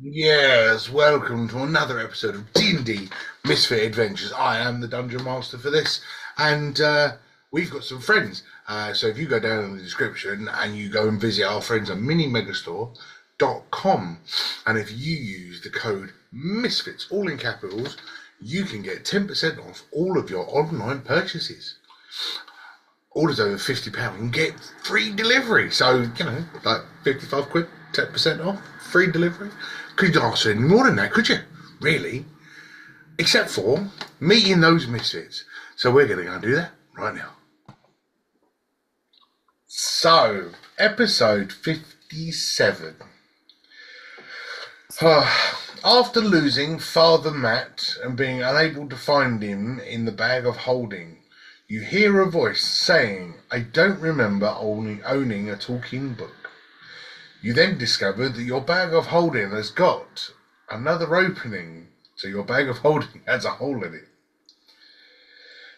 Yes, welcome to another episode of D&D Misfit Adventures. I am the Dungeon Master for this, and we've got some friends. So if you go down in the description and you go and visit our friends at minimegastore.com, and if you use the code MISFITS, all in capitals, you can get 10% off all of your online purchases. Orders over £50 and get free delivery. So, like 55 quid, 10% off, free delivery. Could you ask for any more than that, could you? Really? Except for meeting those misfits. So we're going to go and do that right now. So, episode 57. After losing Father Matt and being unable to find him in the bag of holding, you hear a voice saying, "I don't remember owning a talking book." You then discover that your bag of holding has got another opening, so your bag of holding has a hole in it.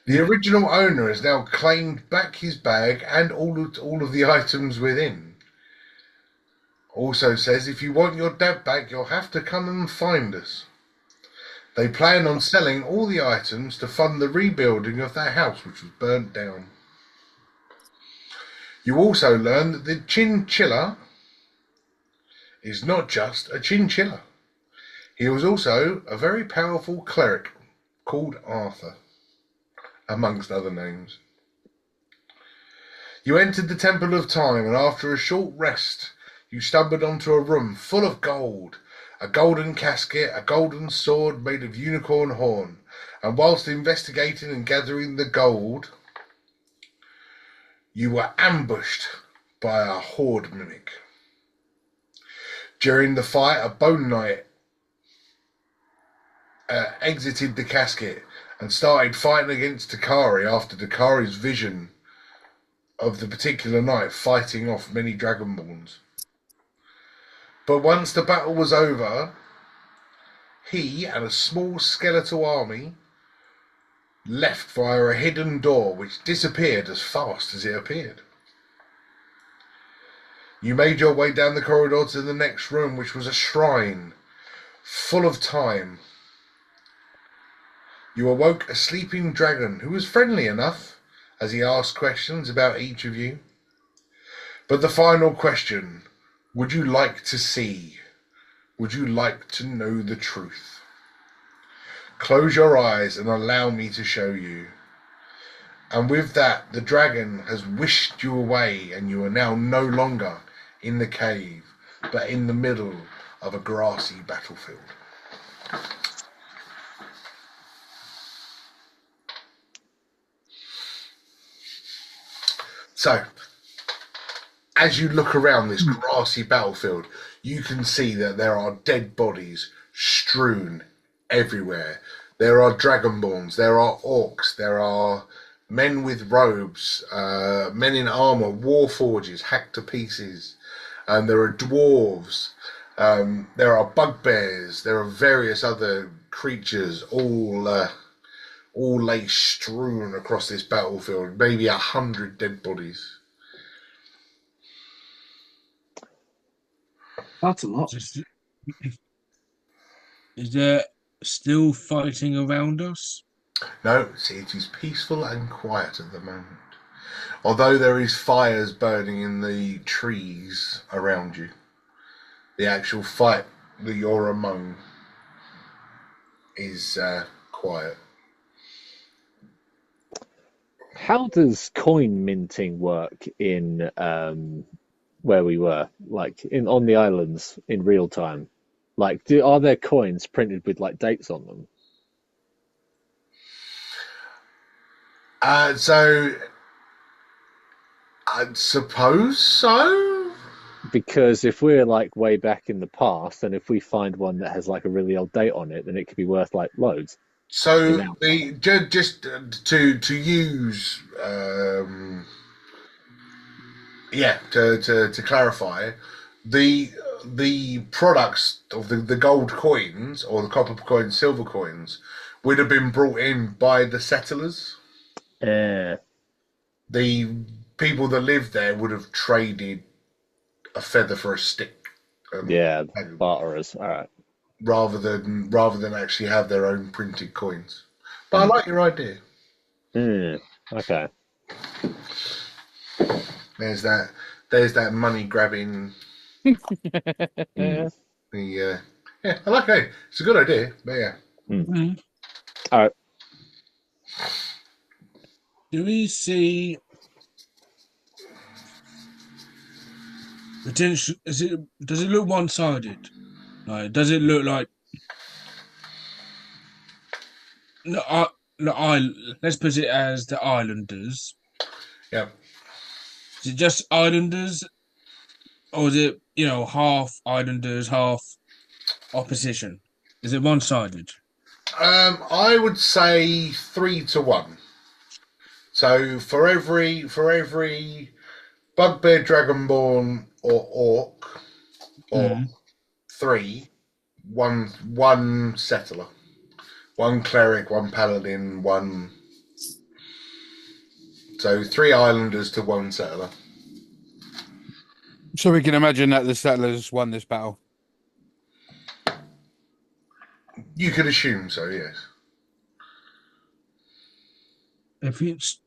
The original owner has now claimed back his bag and all of the items within. Also says if you want your dad back, you'll have to come and find us. They plan on selling all the items to fund the rebuilding of their house, which was burnt down. You also learn that the chinchilla is not just a chinchilla. He was also a very powerful cleric called Arthur, amongst other names. You entered the Temple of Time, and after a short rest, you stumbled onto a room full of gold, a golden casket, a golden sword made of unicorn horn, and whilst investigating and gathering the gold, you were ambushed by a horde mimic. During the fight, a bone knight exited the casket and started fighting against Takari after Takari's vision of the particular knight fighting off many dragonborns. But once the battle was over, he and a small skeletal army left via a hidden door which disappeared as fast as it appeared. You made your way down the corridor to the next room, which was a shrine full of time. You awoke a sleeping dragon who was friendly enough as he asked questions about each of you. But the final question, would you like to see? Would you like to know the truth? Close your eyes and allow me to show you. And with that, the dragon has wished you away, and you are now no longer in the cave, but in the middle of a grassy battlefield. So, as you look around this grassy battlefield, you can see that there are dead bodies strewn everywhere. There are dragonborns, there are orcs, there are men with robes, men in armor, war forges hacked to pieces, and there are dwarves, there are bugbears, there are various other creatures, all lay strewn across this battlefield, maybe 100 dead bodies. That's a lot. Is there still fighting around us? No, see, it is peaceful and quiet at the moment. Although there is fires burning in the trees around you, the actual fight that you're among is quiet. How does coin minting work in where we were, like on the islands in real time? Like, are there coins printed with like dates on them? So I suppose so. Because if we're like way back in the past, and if we find one that has like a really old date on it, then it could be worth like loads. So just to use to clarify, the products of the gold coins or the copper coins, silver coins would have been brought in by the settlers. Uh, The people that lived there would have traded a feather for a stick. yeah, barterers. All right. rather than actually have their own printed coins. But I like your idea. Okay. There's that money grabbing. Mm. The yeah, I like it. It's a good idea. But yeah, Mm. All right. Do we see potential? Does it look one-sided? Like, does it look like no, let's put it as the Islanders. yeah. Is it just Islanders, or is it half Islanders, half opposition? Is it one-sided? I would say 3-1. So for every bugbear, dragonborn, or orc, or Mm. three, one settler, one cleric, one paladin, one. So 3 islanders to one settler. So we can imagine that the settlers won this battle. You could assume so, yes. If it's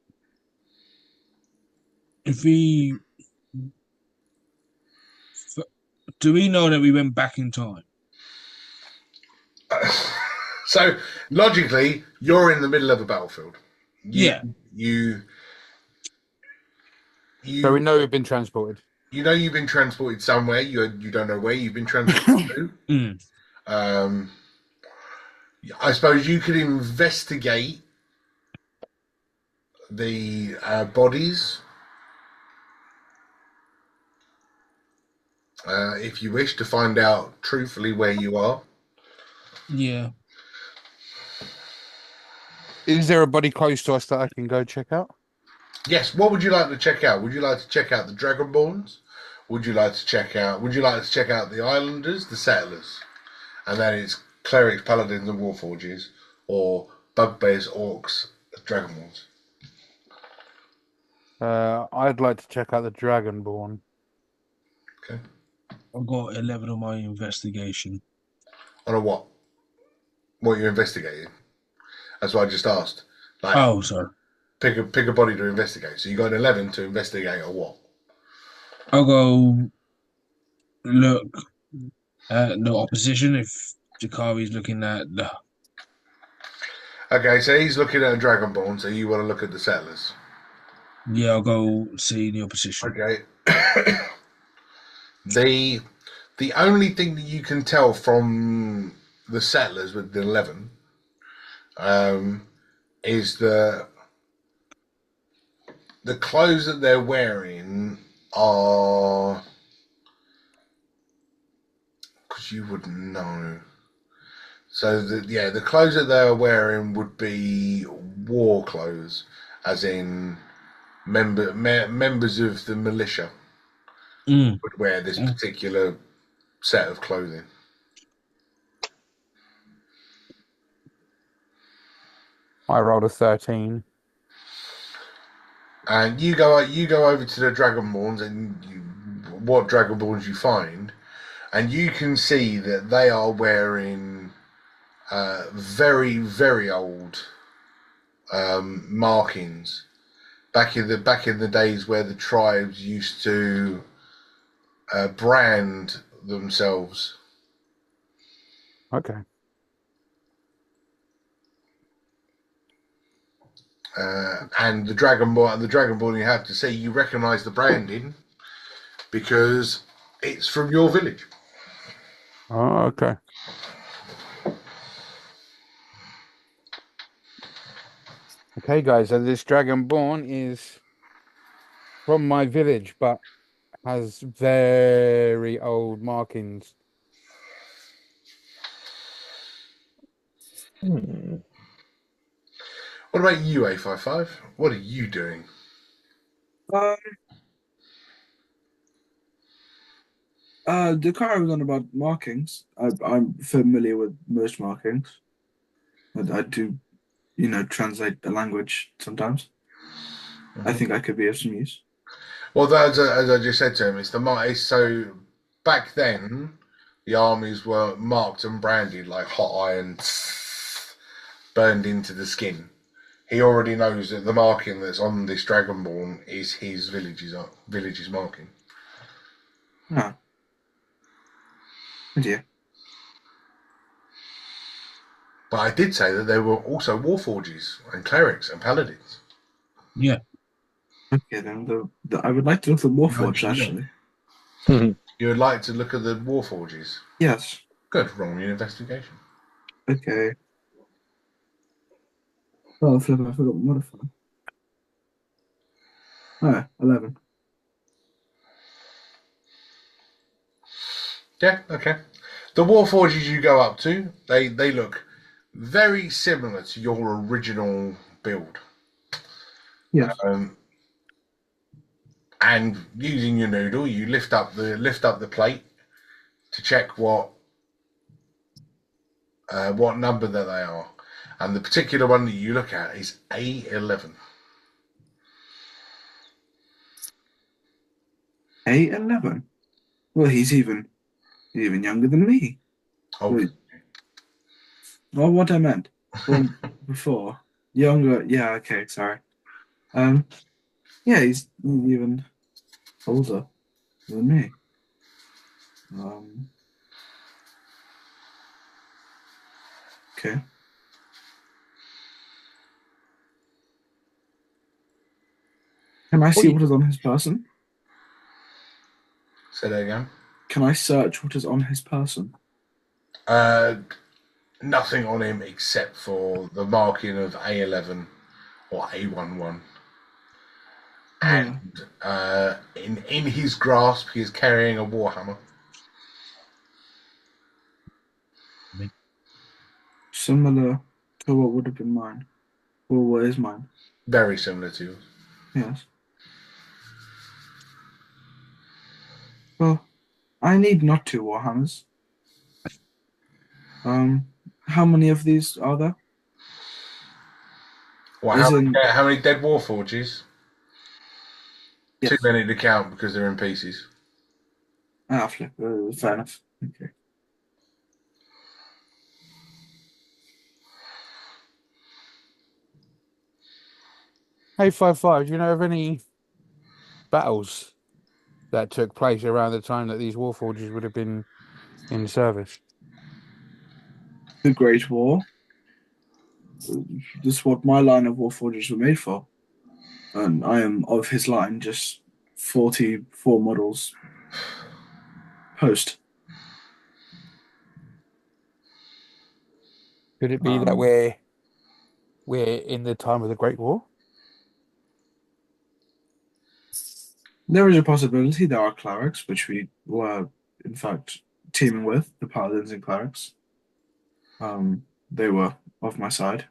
if we do we know that we went back in time? So logically, you're in the middle of a battlefield. Yeah. You. So we know we've been transported. You know you've been transported somewhere. You don't know where you've been transported to. Mm. I suppose you could investigate the bodies if you wish to find out truthfully where you are. Yeah. Is there a body close to us that I can go check out? Yes. What would you like to check out? Would you like to check out the Dragonborns? Would you like to check out the Islanders, the settlers, and then it's clerics, paladins, and warforges, or bugbears, orcs, dragonborns? I'd like to check out the Dragonborn. Okay. I've got 11 on my investigation. On a what? What you're investigating? That's what I just asked. Like, Oh, sorry. pick a body to investigate. So you got an 11 to investigate a what? I'll go look at the opposition if Jakari's looking at the. Okay, so he's looking at a dragonborn. So you want to look at the settlers? Yeah, I'll go see the opposition. Okay. The only thing that you can tell from the settlers with the 11 is the clothes that they're wearing are, because you wouldn't know. So the clothes that they're wearing would be war clothes, as in members of the militia would wear this particular set of clothing. I rolled a 13. And you go over to the Dragonborns, and what Dragonborns you find, and you can see that they are wearing very, very old markings back in the days where the tribes used to brand themselves. Okay. And the Dragonborn, you have to say you recognise the branding because it's from your village. Oh, okay. Okay, guys, so this Dragonborn is from my village, but has very old markings. What about you, A55? What are you doing? The car was on about markings. I'm familiar with most markings. I do, translate the language sometimes. I think I could be of some use. Well, as I just said to him, it's the mark. So back then, the armies were marked and branded like hot iron, burned into the skin. He already knows that the marking that's on this Dragonborn is his village's marking. Oh. Oh dear. But I did say that there were also warforges and clerics and paladins. Yeah. Okay, then I would like to look at the Warforged, No, actually. You would like to look at the warforges? Yes. Good, roll me an investigation. Okay. Oh, flip, I forgot modifier. Oh, 11. Yeah, okay. The warforges you go up to, they look very similar to your original build. Yes. And using your noodle, you lift up the plate to check what number that they are, and the particular one that you look at is A11. A11. Well, he's even younger than me. Oh, Wait. Well, what I meant. Well, before younger. Yeah. Okay. Sorry. Yeah, he's even older than me. Okay. Can I see what is on his person? say that again. Can I search what is on his person? Nothing on him except for the marking of A11 or A11. And in his grasp, he is carrying a warhammer. Similar to what would have been mine. Or what is mine? Very similar to yours. Yes. Well, I need not 2 warhammers. How many of these are there? Well, how many dead warforges? Yes. Too many to count because they're in pieces. Ah, flip. Fair enough. Okay. Hey, 55, do you know of any battles that took place around the time that these warforges would have been in service? The Great War. This is what my line of warforgers were made for. And I am of his line just 44 models post. Could it be that we're in the time of the Great War? There is a possibility there are clerics, which we were, in fact, teaming with, the paladins and clerics. They were of my side,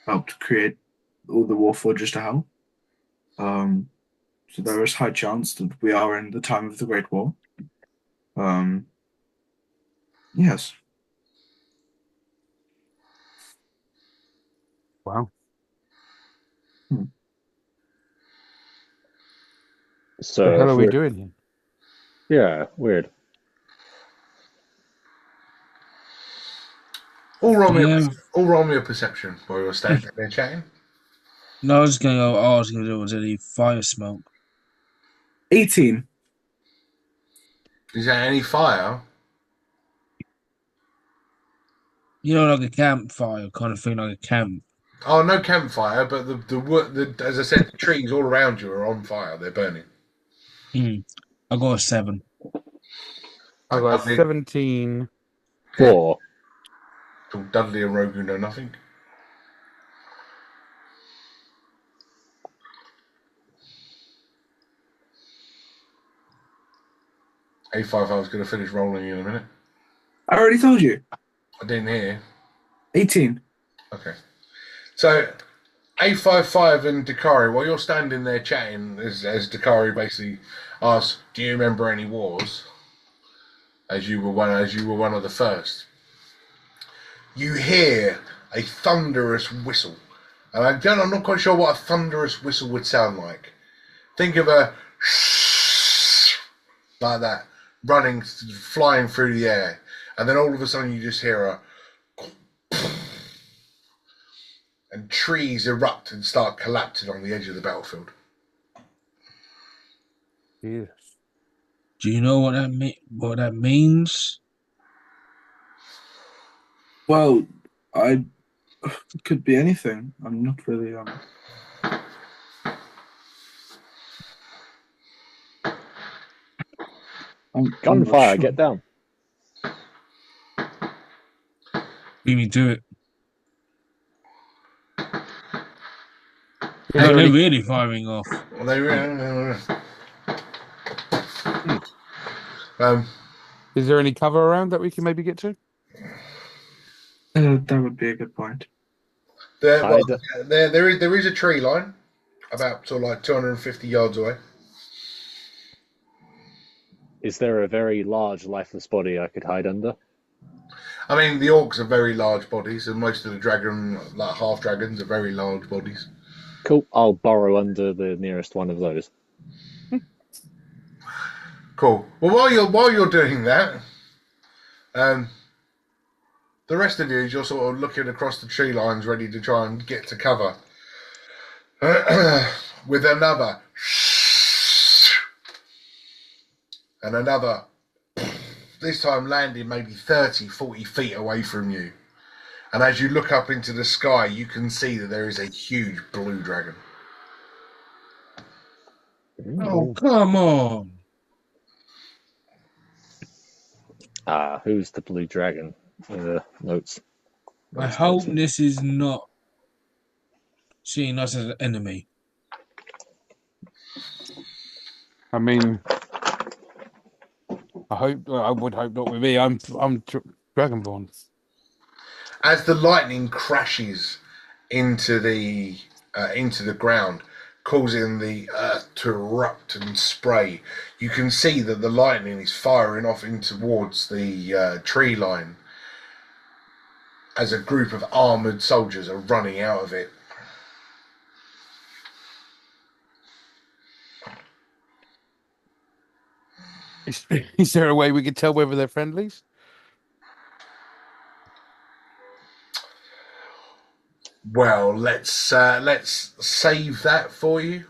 helped create all the warforgers to help. So there is high chance that we are in the time of the Great War. Yes. Wow. So The hell if are we we're- doing here? Yeah, weird. All roll me a perception while you're standing there chatting. No, I was going to go ask if there was any fire smoke. 18. Is there any fire? You know, like a campfire kind of thing, like a camp. Oh, no campfire, but the as I said, the trees all around you are on fire. They're burning. I got a 7. I got Dudley, 17. 4. Dudley and Rogu know nothing. A5, I was going to finish rolling in a minute. I already told you. I didn't hear. 18. Okay. So, A55 and Dakari, while you're standing there chatting, as Dakari basically asks, "Do you remember any wars?" As you were one of the first. You hear a thunderous whistle, and I'm not quite sure what a thunderous whistle would sound like. Think of a like that, flying through the air. and then all of a sudden you just hear a and trees erupt and start collapsing on the edge of the battlefield. Jesus. Do you know what that means? Well, I it could be anything. I'm not really I'm not Gunfire, sure. get down. Beat me to it. Is No, there they're any, really firing off. Um, is there any cover around that we can maybe get to? That would be a good point. there, Hide. there is a tree line about sort of like 250 yards away. Is there a very large lifeless body I could hide under? I mean, the orcs are very large bodies, and most of the dragon, like half dragons, are very large bodies. Cool. I'll burrow under the nearest one of those. Cool. Well, while you're doing that, the rest of you, you're sort of looking across the tree lines, ready to try and get to cover, with another and another. This time landing maybe 30, 40 feet away from you. And as you look up into the sky, you can see that there is a huge blue dragon. Oh, come on. Who's the blue dragon? Notes. I hope this is not seeing us as an enemy. I mean, I would hope not with me. I'm Dragonborn. As the lightning crashes into the ground, causing the earth to erupt and spray, you can see that the lightning is firing off in towards the tree line as a group of armoured soldiers are running out of it. Is there a way we could tell whether they're friendlies? Well, let's save that for you.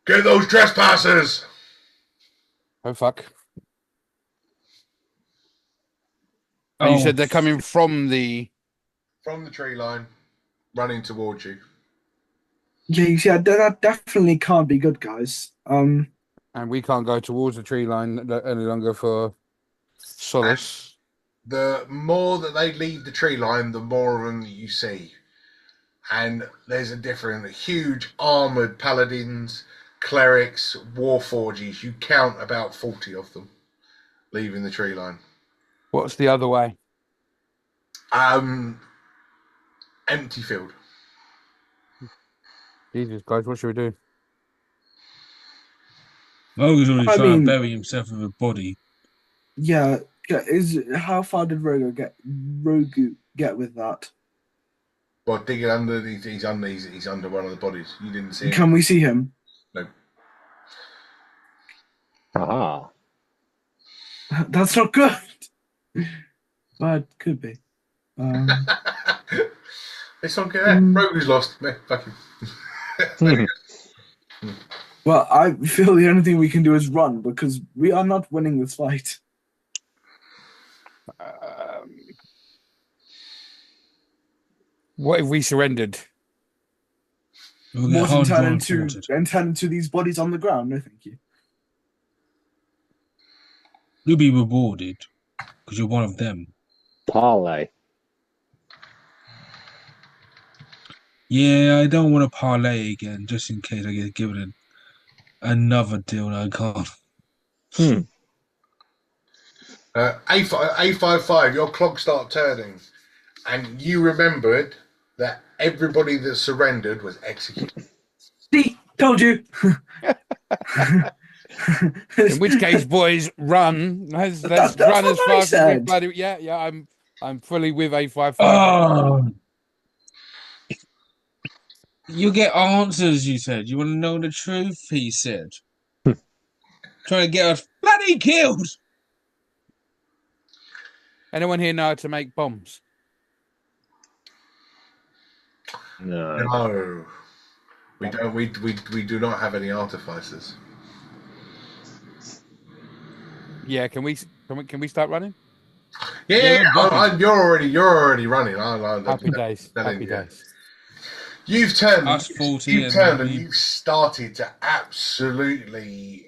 Get those trespassers! Oh fuck! And you said they're coming from the tree line, running towards you. Yeah, that definitely can't be good, guys. and we can't go towards the tree line any longer for solace. The more that they leave the tree line, the more of them that you see. And there's a different, huge armoured paladins, clerics, warforges. You count about 40 of them leaving the tree line. What's the other way? Empty field. Jesus, guys, what should we do? Rogue's already I trying mean- to bury himself with a body. Yeah, how far did Rogu get with that? Well, digging under, he's under one of the bodies. You didn't see him. Can we see him? No. Aha. That's not good. But could be. It's not good. Rogue's lost. Meh, fuck him. Well, I feel the only thing we can do is run because we are not winning this fight. What if we surrendered? We'll get More hard than drawn turn into these bodies on the ground. No, thank you. You'll be rewarded because you're one of them. Parlay. Yeah, I don't want to parlay again, just in case I get given another deal that I can't. A55, your clock start turning, and you remembered that everybody that surrendered was executed. See, told you. In which case, boys, run. Let's That's run what as I fast as we said. bloody. Yeah. I'm fully with A55. Oh, You get answers, you said. You want to know the truth, he said. Trying to get us bloody killed. Anyone here know how to make bombs? No. No, we don't. We do not have any artificers. Yeah, can we start running? Yeah, Yeah, we're blocking. you're already running. Happy days. that Happy in, yeah. days. You've turned. Us 40 You've and turned, and we. you've started to absolutely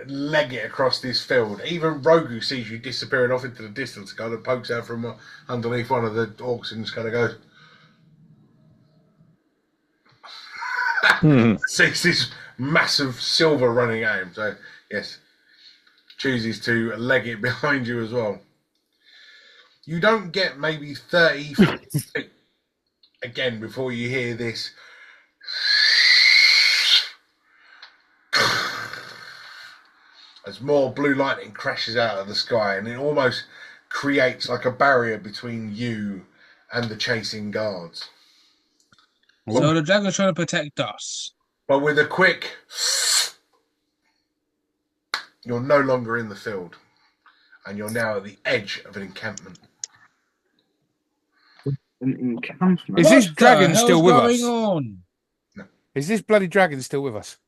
leg it across this field. Even Rogu sees you disappearing off into the distance, kind of pokes out from underneath one of the orcs and just kind of goes. Hmm. Sees this massive silver running at him. So yes, chooses to leg it behind you as well. You don't get maybe 30 feet again before you hear this. As more blue lightning crashes out of the sky, and it almost creates like a barrier between you and the chasing guards. So the dragon's trying to protect us. But with a quick, you're no longer in the field, and you're now at the edge of an encampment. An encampment. Is this What the dragon hell's still with going us? on? Is this bloody dragon still with us?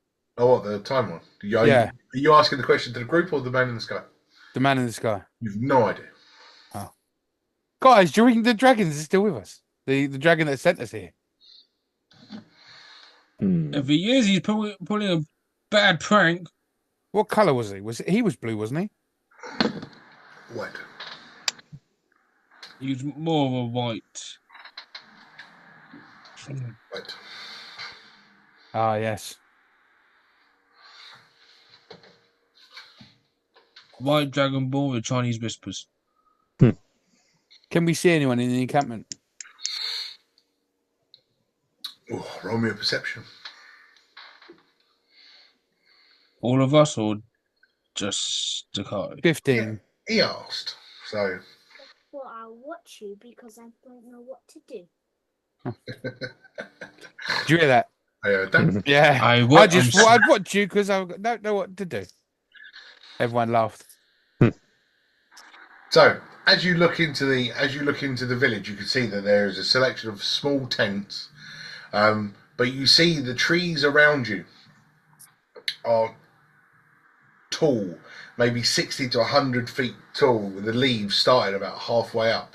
Oh, what, the time one? Yeah. Are you asking the question to the group or the man in the sky? The man in the sky. You've no idea. Oh. Guys, do you think the dragon is still with us? The dragon that sent us here. Hmm. If he is, he's pulling a bad prank. What colour was he? He was blue, wasn't he? What? He's more of a white. What? Ah, yes. White dragonborn with Chinese whispers. Can we see anyone in the encampment? Oh, roll me a perception. All of us or just Dakari? 15. He asked. So. Well, I'll watch you because I don't know what to do. Do you hear that? I heard that. Yeah. I'd I'd watch you because I don't know what to do. Everyone laughed. So, as you look into the village, you can see that there is a selection of small tents, but you see the trees around you are tall, maybe 60 to 100 feet tall, with the leaves starting about halfway up,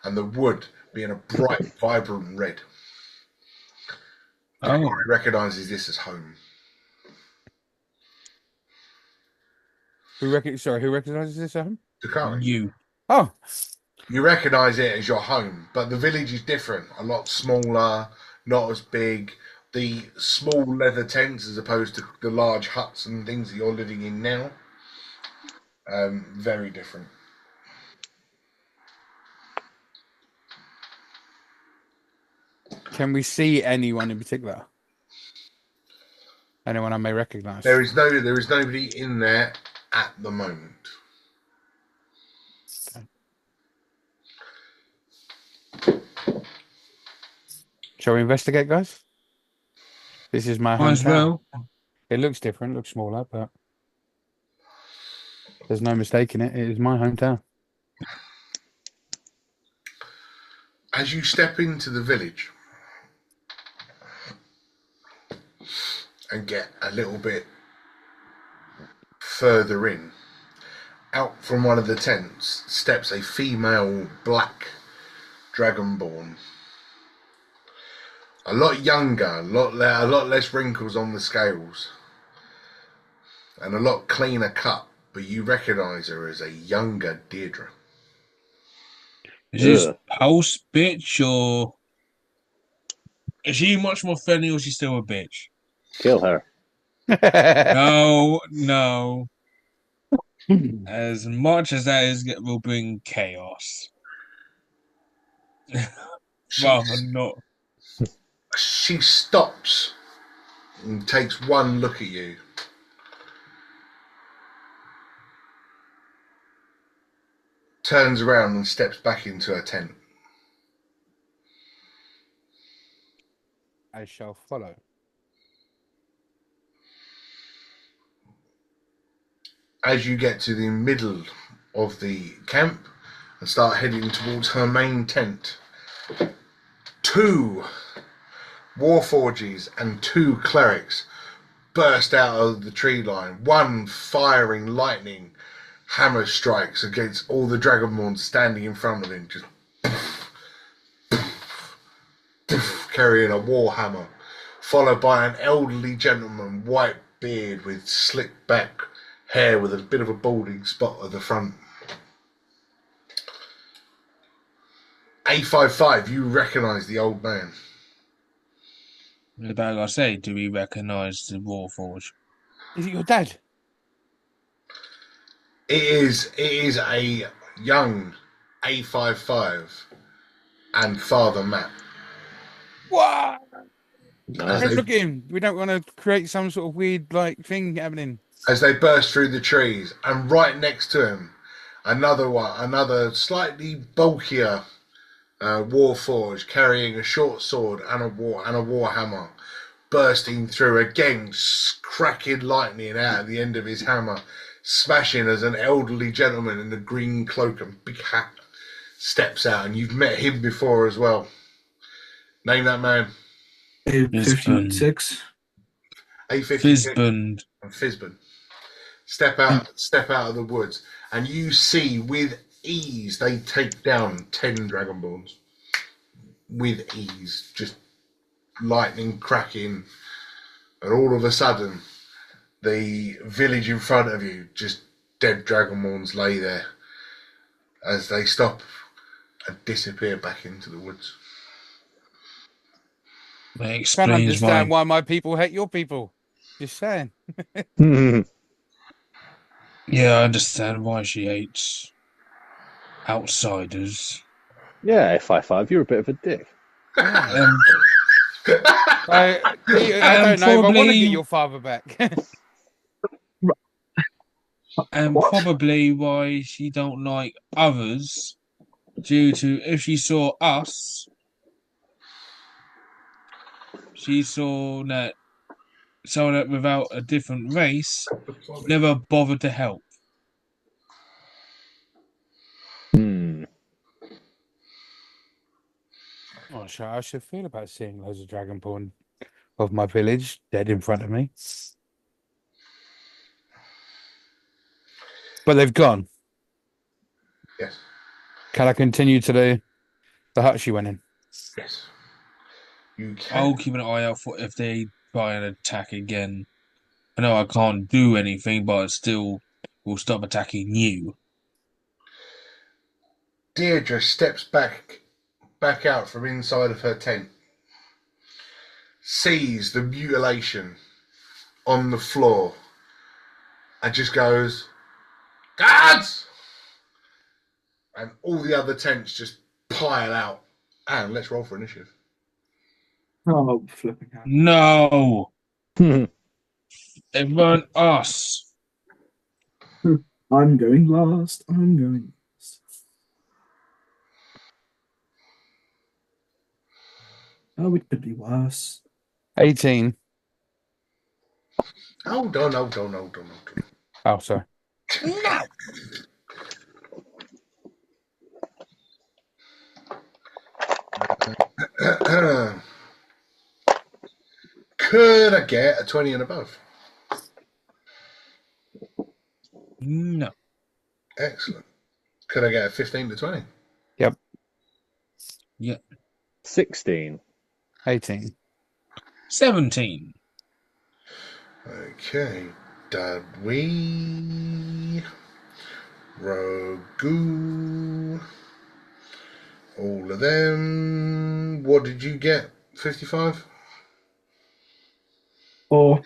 and the wood being a bright, vibrant red. Oh. He recognises this as home. Who recognizes this at home? Dakari. You. Oh. You recognise it as your home, but the village is different. A lot smaller, not as big. The small leather tents as opposed to the large huts and things that you're living in now. Very different. Can we see anyone in particular? Anyone I may recognise? There is nobody in there at the moment. Shall we investigate, guys? This is my Might as hometown. well. It looks different, looks smaller, but there's no mistaking it. It is my hometown. As you step into the village and get a little bit further in, out from one of the tents steps a female black dragonborn. A lot younger, a lot less wrinkles on the scales, and a lot cleaner cut. But you recognise her as a younger Deirdre. Is this house bitch or is she much more friendly or is she still a bitch? Kill her. No. As much as that is, will bring chaos. Rather not. She stops and takes one look at you. Turns around and steps back into her tent. as shall follow. As you get to the middle of the camp and start heading towards her main tent, 2 warforges and 2 clerics burst out of the tree line, one firing lightning hammer strikes against all the dragonborns standing in front of him, just carrying a war hammer, followed by an elderly gentleman, white beard with slick back hair with a bit of a balding spot at the front. A55, you recognise the old man. Like I say, do we recognise the Warforge? Is it your dad? It is a young A55 and Father Matt. What? Nice. Hey, look at him. We don't want to create some sort of weird thing happening. As they burst through the trees, and right next to him, another slightly bulkier warforge carrying a short sword and a war hammer, bursting through again, cracking lightning out of the end of his hammer, smashing as an elderly gentleman in a green cloak and big hat steps out, and you've met him before as well. Name that man. A56. A56 Fizbund. and Fizbund step out of the woods, and you see with ease they take down 10 dragonborns with ease, just lightning cracking, and all of a sudden the village in front of you, just dead dragonborns lay there as they stop and disappear back into the woods. That Can't explains understand why. why my people hate your people. Just saying. Yeah, I understand why she hates outsiders. Yeah, F55, you're a bit of a dick. Um, I don't know if I want to probably- get your father back. and What? probably why she don't like others, due to if she saw us, she saw that someone without a different race never bothered to help. Hmm. Not sure how I should feel about seeing loads of dragonborn of my village dead in front of me. But they've gone. Yes. Can I continue to the hut she went in? Yes. You can. I'll keep an eye out for if they try and attack again. I know I can't do anything, but still will stop attacking you. Deirdre steps back out from inside of her tent, sees the mutilation on the floor, and just goes, "Guards!" And all the other tents just pile out. And let's roll for initiative. Oh, flipping out. No, it weren't us. I'm going last. I'm going last. Oh, it could be worse. 18. Hold on. Oh, sorry. Could I get a 20 and above? No. Excellent. Could I get a 15 to 20? Yep. 16. 18. 17. Okay. Dadwee. Rogu. All of them. What did you get? 55? Or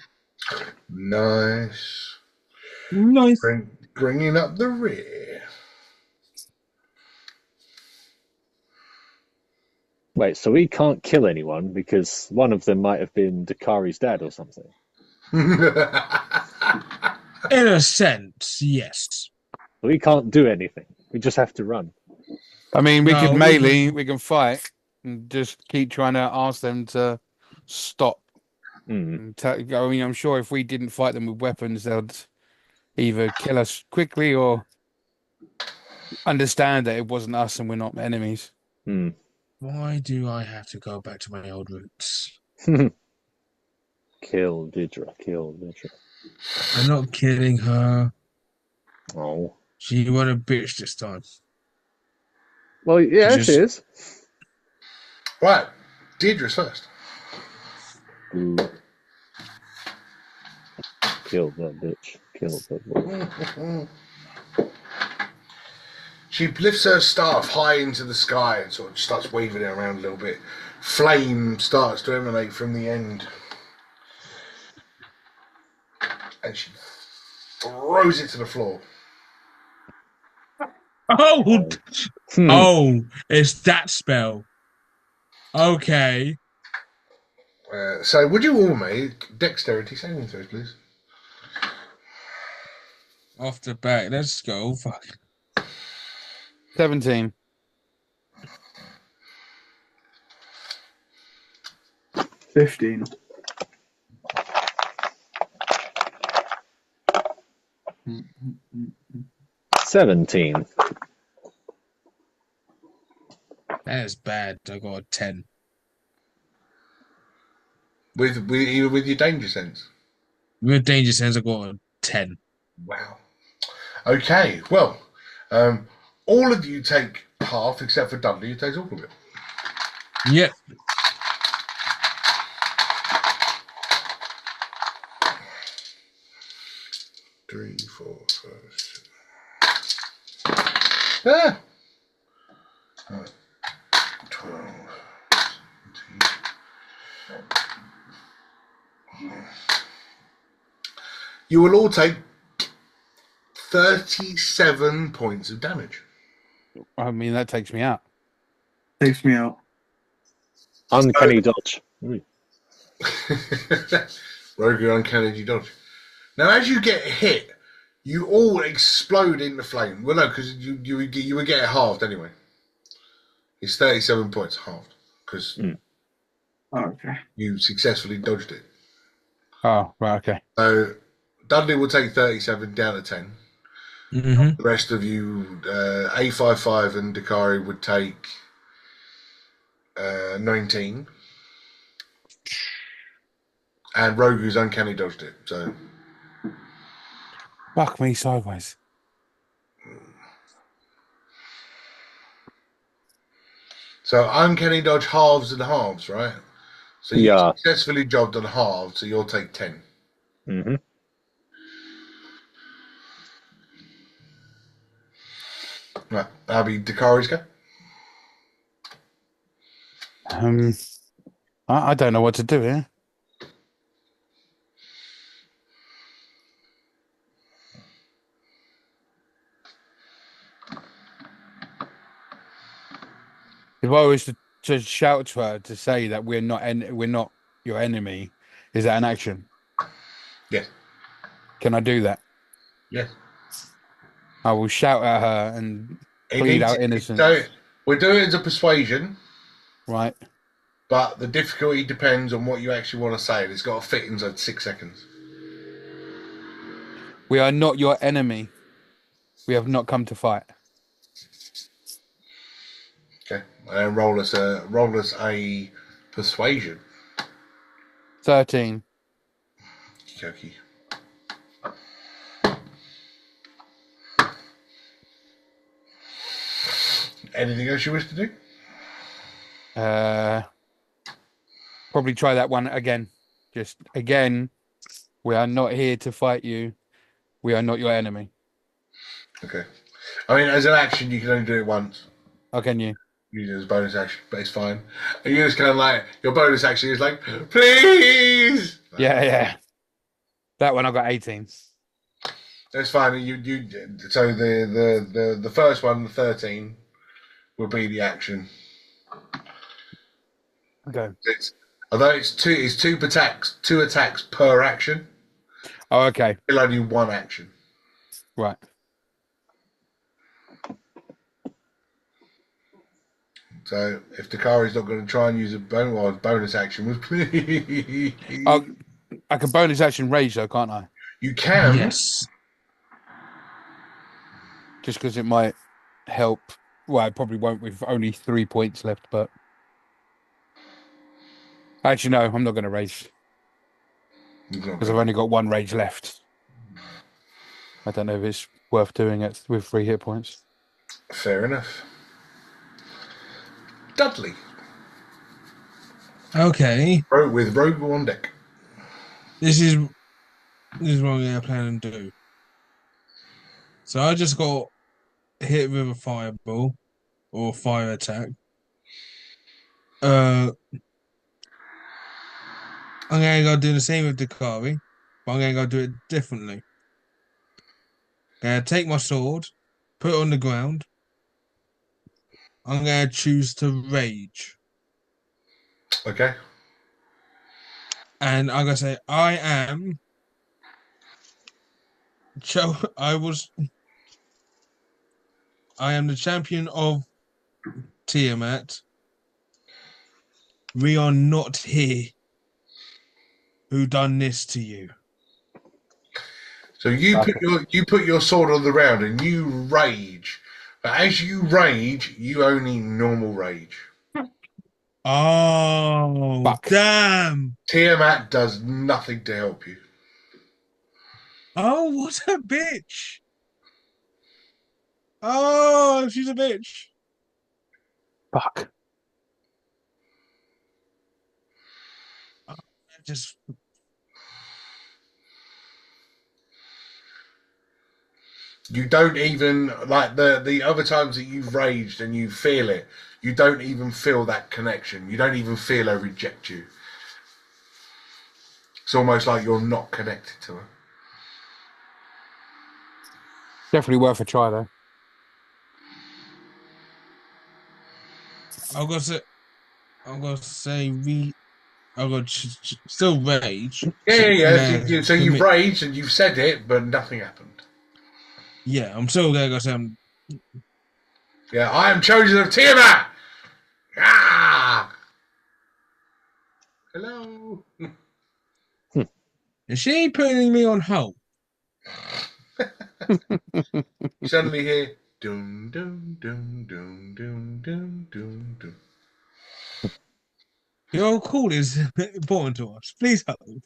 Nice. Nice. Bringing up the rear. Wait, so we can't kill anyone because one of them might have been Dakari's dad or something. In a sense, yes. We can't do anything. We just have to run. I mean, we No, could we melee, can- we can fight, and just keep trying to ask them to stop. Mm. I mean, I'm sure if we didn't fight them with weapons, they'd either kill us quickly or understand that it wasn't us and we're not enemies. Mm. Why do I have to go back to my old roots? Kill Didra. Kill Didra. I'm not killing her. Oh. She wasn't a bitch this time. Well, yeah, She she just- is. Right, Deirdre's first. Ooh. Kill that bitch. Kill that bitch. She lifts her staff high into the sky and sort of starts waving it around a little bit. Flame starts to emanate from the end. And she throws it to the floor. Oh, Hmm. oh, it's that spell. Okay. So would you all make dexterity saving throws, please? Off the back. Let's go. Fuck. 17. 15. Mm, mm, mm, mm. 17. That is bad. I got a 10. With your danger sense. With danger sense, I got a 10. Wow. Okay, well, all of you take half except for Dudley, who takes all of it. Yep. Three, four, five, six. Ah! Right. 12, 17. You will all take 37 points of damage. I mean, that takes me out. Takes me out. Uncanny dodge. Mm. Rogue uncanny dodge. Now, as you get hit, you all explode into flame. Well, no, because you would get it halved anyway. It's 37 points halved because Oh, okay. you successfully dodged it. Oh, right, okay. So Dudley will take 37 down to 10. Mm-hmm. The rest of you, A55 and Dakari would take 19. And Rogu's uncanny dodged it. So Fuck me sideways. uncanny dodge halves and halves, right? So you Yeah. successfully jobbed on halved, so you'll take 10. Mm-hmm. Right, that'll be Dakari's go. I don't know what to do here. If I was to shout to her to say that we're not your enemy, is that an action? Yes. Can I do that? Yes. I will shout at her and plead our innocence. So we're doing it as a persuasion, Right? but the difficulty depends on what you actually want to say. And it's got to fit inside 6 seconds. We are not your enemy. We have not come to fight. Okay. And roll us a persuasion. 13. Okay. Anything else you wish to do? Probably try that one again. Just again, we are not here to fight you. We are not your enemy. Okay. I mean, as an action, you can only do it once. How can you? Use it as a bonus action, but it's fine. And you just kind of like, your bonus action is like, please! Yeah. That one I got 18. That's fine. So the first one, the 13, will be the action. Okay. Although it's two attacks per action. Oh, okay. It'll only one action. Right. So if Dakari's not going to try and use a bonus action, was please. Oh, I can bonus action rage though, can't I? You can. Yes. Just because it might help. Well, it probably won't with only 3 points left, but actually, no, I'm not going to rage because I've only got 1 rage left. I don't know if it's worth doing it with 3 hit points. Fair enough. Dudley. Okay. With Rogue on deck. This is what I'm going to plan and do. So I just got hit with a fireball or fire attack. I'm going to go do the same with Dakari, but I'm going to go do it differently. I'm going to take my sword, put it on the ground. I'm going to choose to rage. Okay. And I'm going to say, I am the champion of Tiamat. We are not here. Who done this to you? So you put your sword on the ground and you rage. But as you rage, you only normal rage. Oh, Fuck. damn. Tiamat does nothing to help you. Oh, what a bitch. Oh, she's a bitch. Fuck. Just You don't even, like the other times that you've raged and you feel it, you don't even feel that connection. You don't even feel her reject you. It's almost like you're not connected to her. Definitely worth a try though. I'm gonna say I'm gonna still rage. Yeah. So you've Commit. raged and you've said it, but nothing happened. Yeah, I'm still gonna go say Yeah, I am chosen of Tiamat! Ah! Hello? and she ain't putting me on hold. You suddenly hear dum dum dum dum dum dum dum dum. Your call is important to us. Please hold.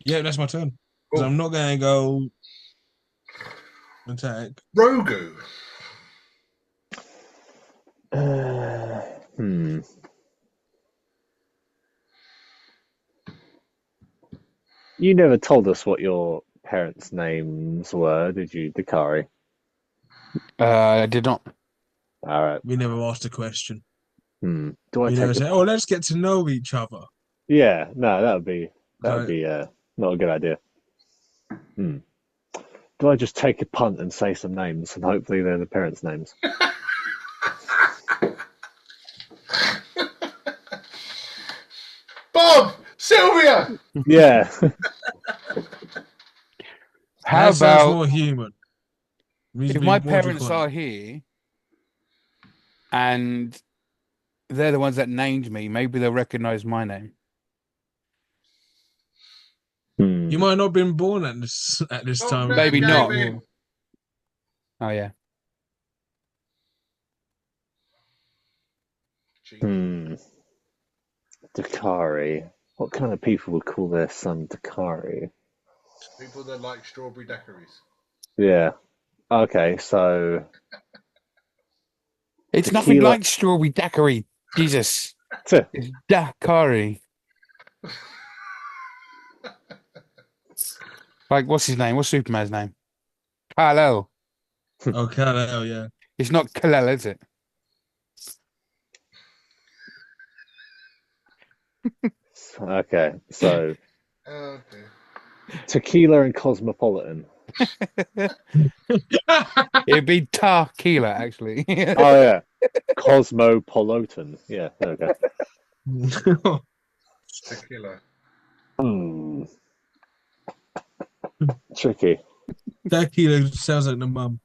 Yeah, that's my turn. Because I'm not gonna go attack. Rogu. You never told us what your parents' names were, did you, Dakari? I did not. All right. We never asked a question. Do I We take never a say, "Oh, let's get to know each other." Yeah, no, that would be So- not a good idea. Do I just take a punt and say some names, and hopefully they're the parents' names? Bob! Sylvia! Yeah. How That sounds about more human. if my parents are here and they're the ones that named me, maybe they'll recognize my name. You might not have been born at this Oh, time. no, Maybe not. David. Oh yeah. Dakari. What kind of people would call their son Dakari? People that like strawberry daiquiris. Yeah. Okay, so It's nothing tequila. like strawberry daiquiri. Jesus. It's daiquiri. Like, what's his name? What's Superman's name? Kal-El. Okay, hell yeah. It's not Kal-El, is it? Okay, so Okay. tequila and cosmopolitan. It'd be tequila, actually. Oh yeah, cosmopolitan. Yeah, there we go. Tequila. Tricky. Tequila sounds like the mum.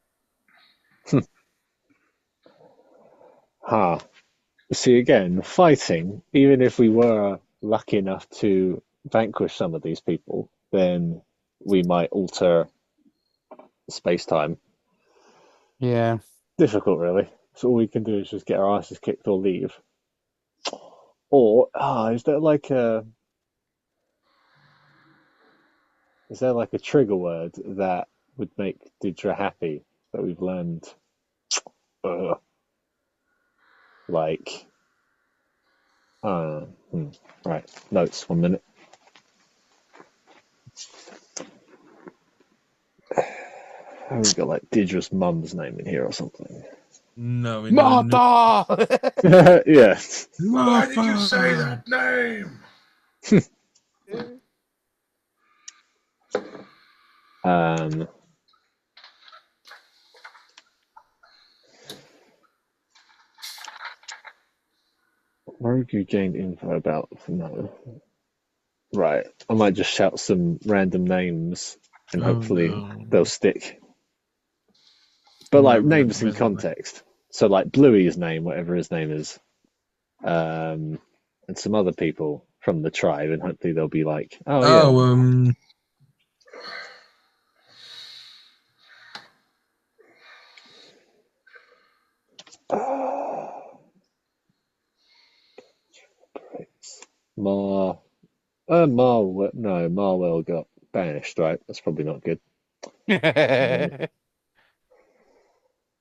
Huh. See, again, fighting, even if we were lucky enough to vanquish some of these people, then we might alter space-time. Yeah. Difficult, really. So all we can do is just get our asses kicked or leave. Or, is there like a trigger word that would make Didra happy that we've learned? Like, right, notes, 1 minute. We've got like Didra's mum's name in here or something. No, we don't. Martha! Yeah. Why did you say that name? Um, where have you gained info about? No. Right. I might just shout some random names and Oh, hopefully no. they'll stick. But like No, names in recommend context. So like Bluey's name, whatever his name is, and some other people from the tribe, and hopefully they'll be like, oh yeah. Oh, Mar, no, Marwell got banished, right? That's probably not good.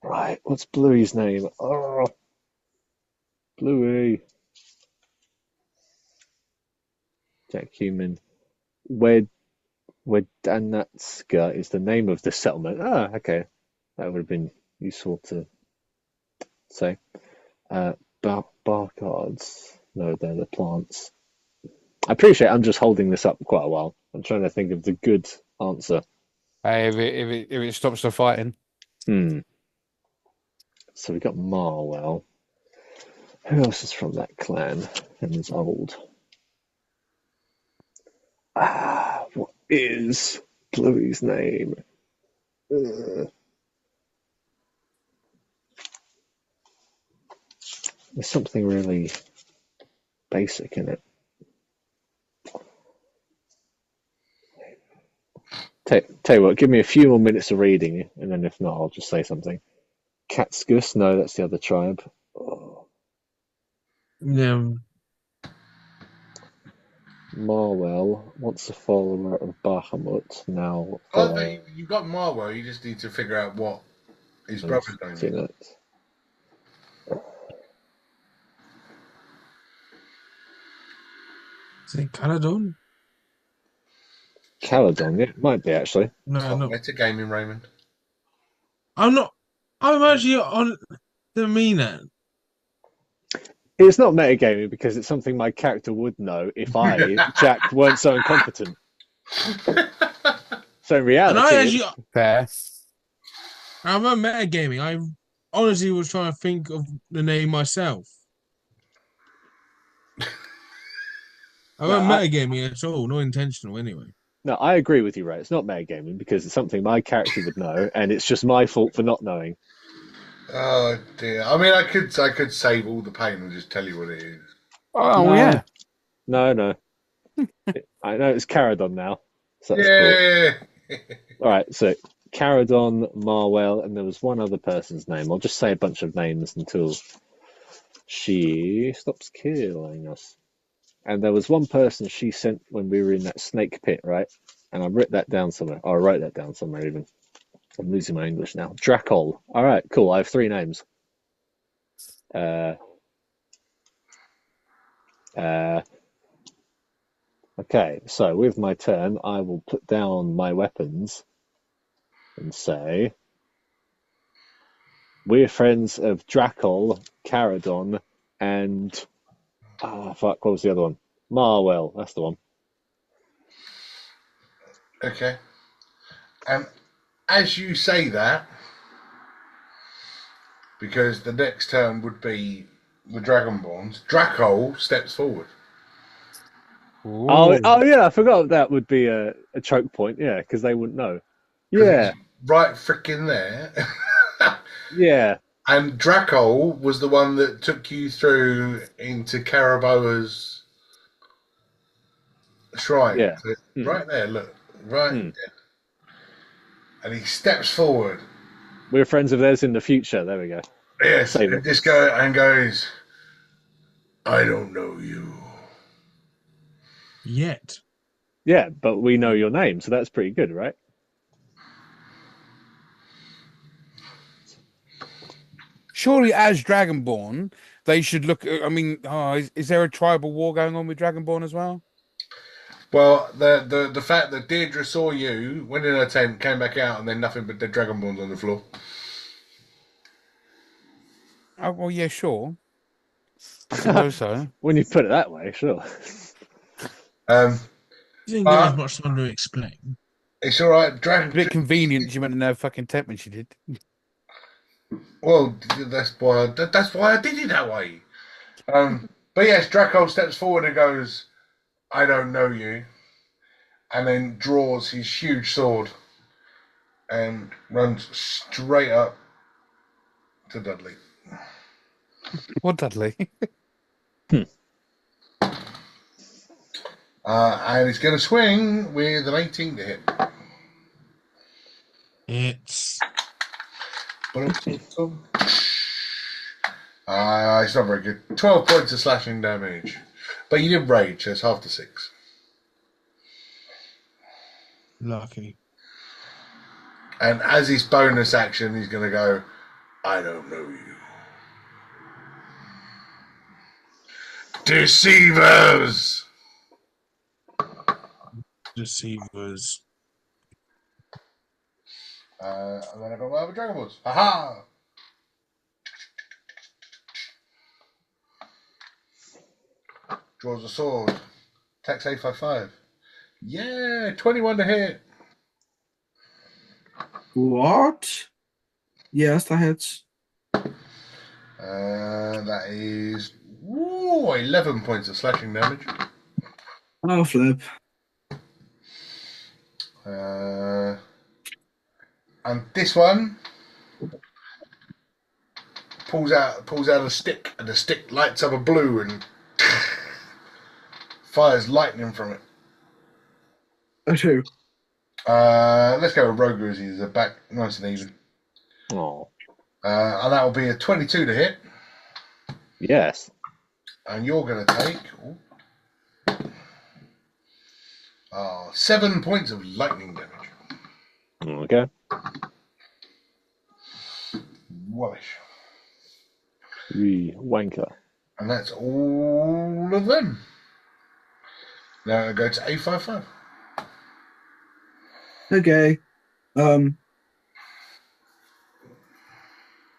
Right, what's Bluey's name? Oh, Bluey. Jack Human. Wedanatska is the name of the settlement. Ah, okay. That would have been useful to say. Barkards. No, they're the plants. I appreciate I'm just holding this up quite a while. I'm trying to think of the good answer. Hey, if it stops the fighting. So we got Marwell. Who else is from that clan and is old? What is Bluey's name? There's something really basic in it. Tell you what, give me a few more minutes of reading, and then if not, I'll just say something. Katskus, no, that's the other tribe. Oh. yeah. Marwell, once a follower of Bahamut, now Oh, follower you've got Marwell. You just need to figure out what his brother's name is. Tinet. Is it Caledon? Caledon, yeah, it might be actually. No, no. Metagaming, Raymond. I'm not. I'm actually on the meaner. It's not metagaming because it's something my character would know if I, Jack, weren't so incompetent. So in And reality, I actually. Fair. I'm not metagaming. I honestly was trying to think of the name myself. I wasn't metagaming at all. Not intentional, anyway. no, I agree with you, Ray. It's not metagaming because it's something my character would know, and it's just my fault for not knowing. Oh dear. I mean, I could save all the pain and just tell you what it is. Oh, No. yeah. No. I know it's Caradon now, so that's cool. Yeah. All right, so Caradon, Marwell, and there was one other person's name. I'll just say a bunch of names until she stops killing us. And there was one person she sent when we were in that snake pit, right? And I wrote that down somewhere. Or I wrote that down somewhere even. I'm losing my English now. Dracol. All right, cool. I have 3 names. Okay, so with my turn, I will put down my weapons and say, we're friends of Dracol, Caradon, and what was the other one? Marwell, that's the one. Okay. And as you say that, because the next turn would be the Dragonborns, Dracol steps forward. Oh yeah, I forgot that would be a choke point. Yeah, because they wouldn't know. Yeah, Right freaking there. yeah. And Draco was the one that took you through into Caraboa's shrine. Yeah. So Mm. right there, look. Right. Mm. And he steps forward. We're friends of theirs in the future. There we go. Yes. Save And it. just go and goes, I don't know you. Yet. Yeah, but we know your name, so that's pretty good, right? Surely, as Dragonborn, they should look. I mean, is there a tribal war going on with Dragonborn as well? Well, the fact that Deirdre saw you, went in her tent, came back out, and then nothing but dead dragonborns on the floor. Oh, well, yeah, sure. I suppose so. When you put it that way, sure. Um, You didn't give us much time to explain. it's all right. A bit convenient. She went in her fucking tent when she did. Well, that's why I did it that way. But yes, Draco steps forward and goes, "I don't know you," and then draws his huge sword and runs straight up to Dudley. What, Dudley? And he's going to swing with an 18 to hit. It's It's not very good. 12 points of slashing damage. But you did rage, so it's half to 6. lucky. And as his bonus action, he's going to go, I don't know you. Deceivers! Deceivers. And then I've got my other Dragon Balls. Ha-ha! Draws a sword. Attacks 855. Yeah, 21 to hit. What? Yes, that hits. That is 11 points of slashing damage. Oh, flip. And this one pulls out a stick, and the stick lights up a blue and fires lightning from it. Oh, two. Let's go with Roger as he's back nice and even. Oh, And that will be a 22 to hit. yes. And you're going to take 7 points of lightning damage. Okay. Whoosh. Wanker. And that's all of them. Now I go to 855. Okay. Well,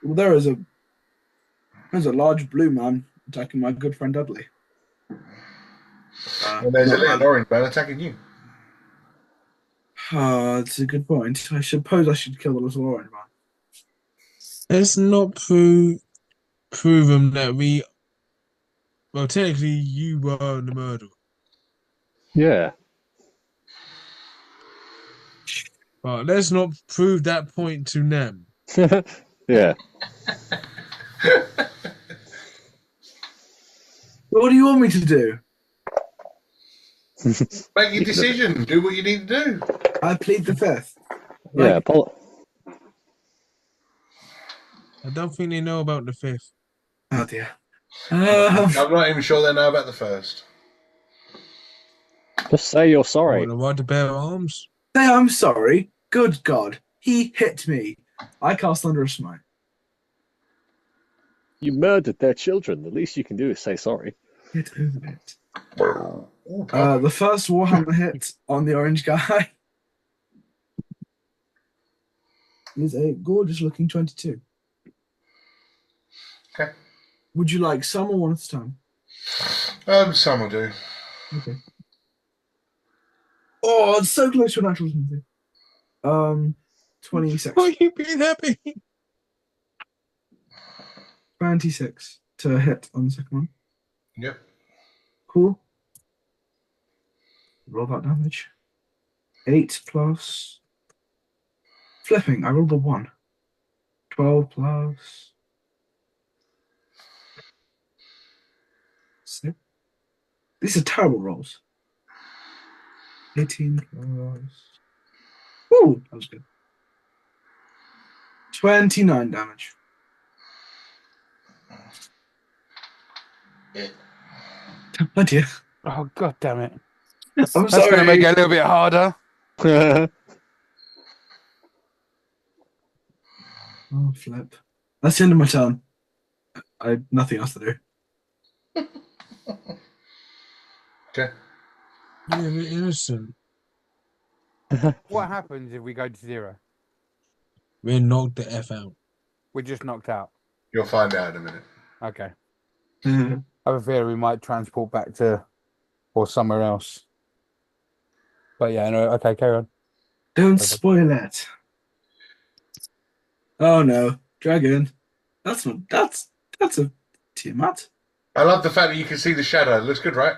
there's a large blue man attacking my good friend Dudley. And there's a little orange man attacking you. That's a good point. I suppose I should kill the little orange man. Let's not proven that we. Well, technically, you were the murderer, Yeah. but let's not prove that point to them. Yeah. What do you want me to do? Make your decision. Do what you need to do. I plead the fifth. Yeah. I don't think they know about the fifth. Oh dear. I'm not even sure they know about the first. Just say you're sorry. The right to bear arms. Say I'm sorry. Good God. He hit me. I cast Thunderous Smite. You murdered their children. The least you can do is say sorry. Get over it. Ooh, The first Warhammer hit on the orange guy is a gorgeous looking 22. Okay. Would you like some or one at a time? Some will do. Okay. Oh, it's so close to a natural 20. 26. Why are you being happy? 26 to hit on the second one. Yep. Cool. Roll that damage. 8 plus. Flipping, I rolled a 1. 12 plus These are terrible rolls. 18 plus. Ooh, that was good. 29 damage. Oh dear. Oh, god damn it. I'm That's going to sorry. make it a little bit harder. Oh, flip. That's the end of my turn. I have nothing else to do. Okay. Yeah, we're innocent. What happens if we go to 0? We're knocked the F out. We're just knocked out. You'll find out in a minute. Okay. Uh, I have a feeling we might transport back to or somewhere else. But yeah, no, okay, carry on. don't spoil it. Oh no, dragon. That's a Tiamat. I love the fact that you can see the shadow. Looks good, right?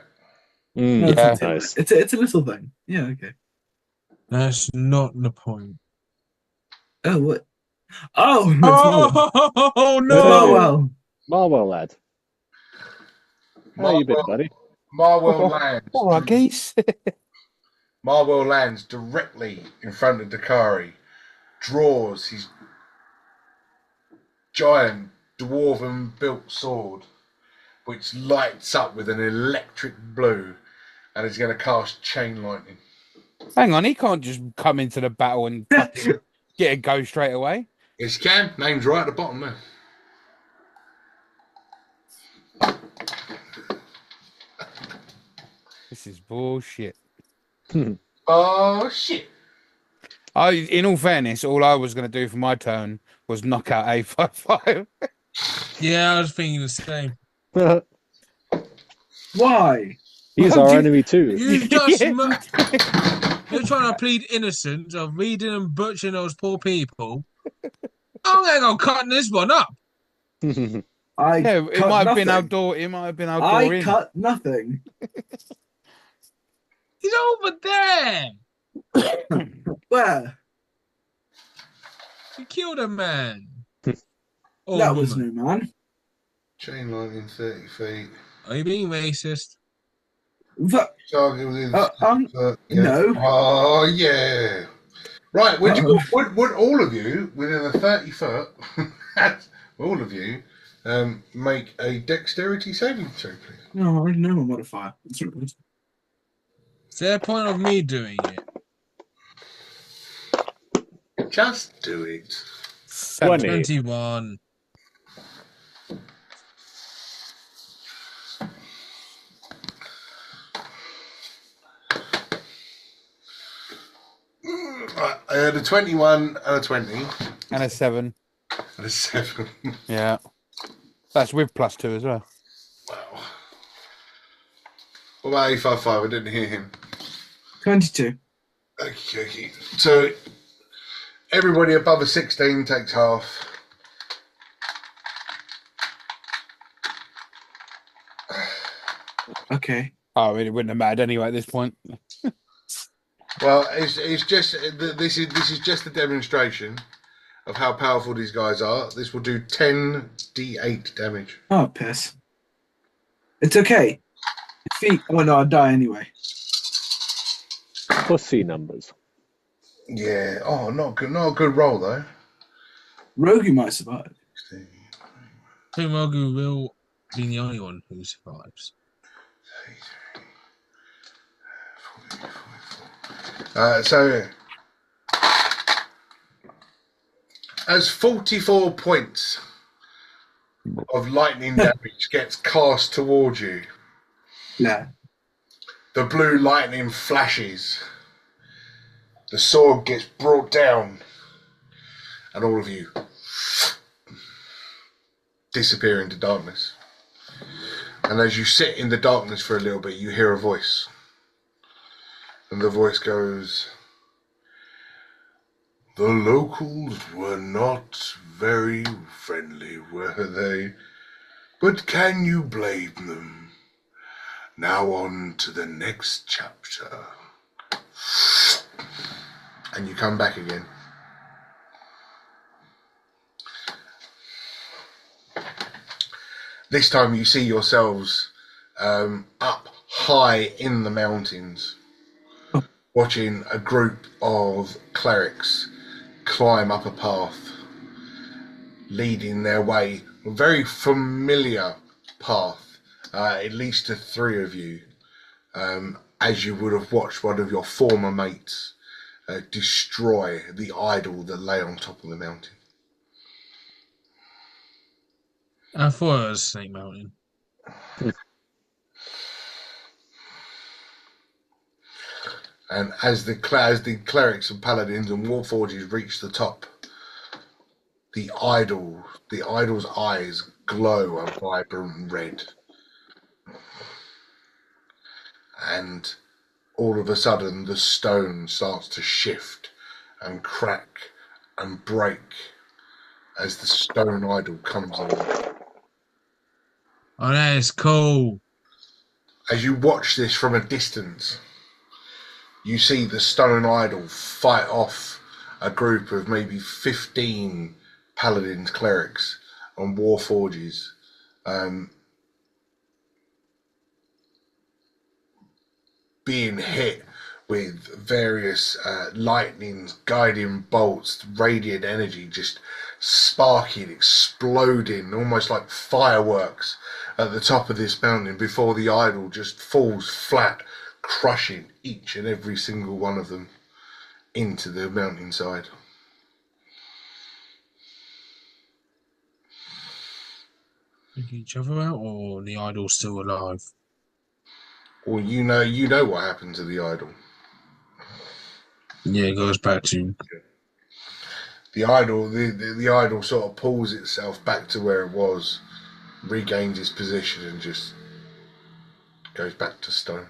No, Yeah. it's a Tiamat. Nice. It's a little thing. Yeah, okay. That's not the point. Oh what? Oh, it's Marwell. Oh It's no! Marwell. Marwell, lad. How you been, Marwell, buddy? Marwell lands. All right, geese. Marwell lands directly in front of Dakari, draws his giant dwarven built sword, which lights up with an electric blue, and is going to cast chain lightning. Hang on, he can't just come into the battle and fucking get a go straight away. Yes, you can. Name's right at the bottom there. This is bullshit. Oh shit! In all fairness, all I was going to do for my turn was knock out A55. Yeah, I was thinking the same. Why? He's Well, our you- enemy too. You just Yeah. you're trying to plead innocence of reading and butchering those poor people. I'm gonna go cutting this one up. I Yeah, it cut might have been nothing. outdoor. It might have been outdoor. I cut nothing. He's over there. Where? You killed a man. Or That woman. was no man. Chain lightning 30 feet. Are you being racist? That, Target within. no. Oh yeah. Right. Would all of you within a 30 foot? All of you make a dexterity saving throw, please. No, I already know my modifier. It's not good. Is there a point of me doing it? Just do it. 20. 21. Right, I had a 21 and a 20 And a 7. and a 7. Yeah. That's with +2 as well. Wow. What about A55? I didn't hear him. 22. Okay. So everybody above a 16 takes half. Okay. Oh, it wouldn't have mattered anyway at this point. Well, it's just this is just a demonstration of how powerful these guys are. This will do 10d8 damage. Oh, piss. It's okay. Feet. Oh no, I'd die anyway. Pussy numbers. Yeah. Oh, not a good roll though. Rogue might survive. I think Mogu will be the only one who survives. So as 44 points of lightning damage gets cast towards you, Yeah. the blue lightning flashes, the sword gets brought down, and all of you disappear into darkness. And as you sit in the darkness for a little bit, you hear a voice. And the voice goes, "The locals were not very friendly, were they? But can you blame them? Now on to the next chapter." And you come back again. This time you see yourselves up high in the mountains, watching a group of clerics climb up a path, leading their way, a very familiar path, at least to three of you, as you would have watched one of your former mates destroy the idol that lay on top of the mountain. I thought it was Snake Mountain. And as the clerics and paladins and warforges reach the top, the idol's eyes glow a vibrant red. And all of a sudden the stone starts to shift and crack and break as the stone idol comes along. Oh, that is cool. As you watch this from a distance, you see the stone idol fight off a group of maybe 15 paladins, clerics, and warforges. Being hit with various lightnings, guiding bolts, radiant energy just sparking, exploding, almost like fireworks at the top of this mountain before the idol just falls flat, crushing each and every single one of them into the mountainside. Pick each other out, or the idol's still alive? Or you know what happened to the idol. Yeah, it goes back to The idol, the idol sort of pulls itself back to where it was, regains its position, and just goes back to stone.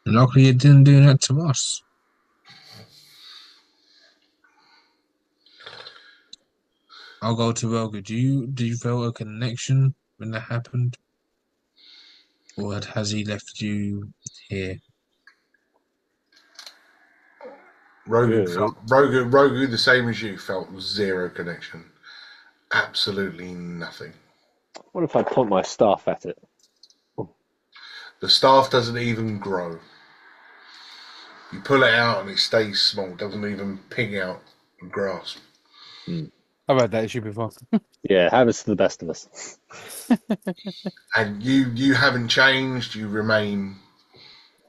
luckily it didn't do that to us. I'll go to Roger. Do you feel a connection when that happened? Or has he left you here? Rogu, the same as you, felt zero connection. Absolutely nothing. What if I point my staff at it? The staff doesn't even grow. You pull it out and it stays small, doesn't even ping out and grasp. I've had that issue before. Yeah, happens to the best of us. And you haven't changed, you remain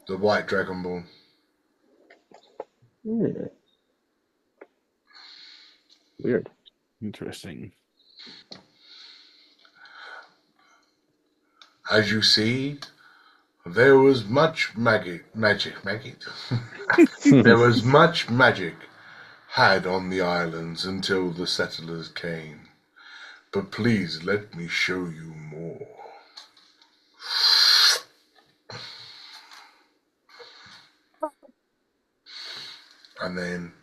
the White Dragonborn. Yeah. Weird. Interesting. As you see, there was much magic. There was much magic had on the islands until the settlers came. But please let me show you more. And then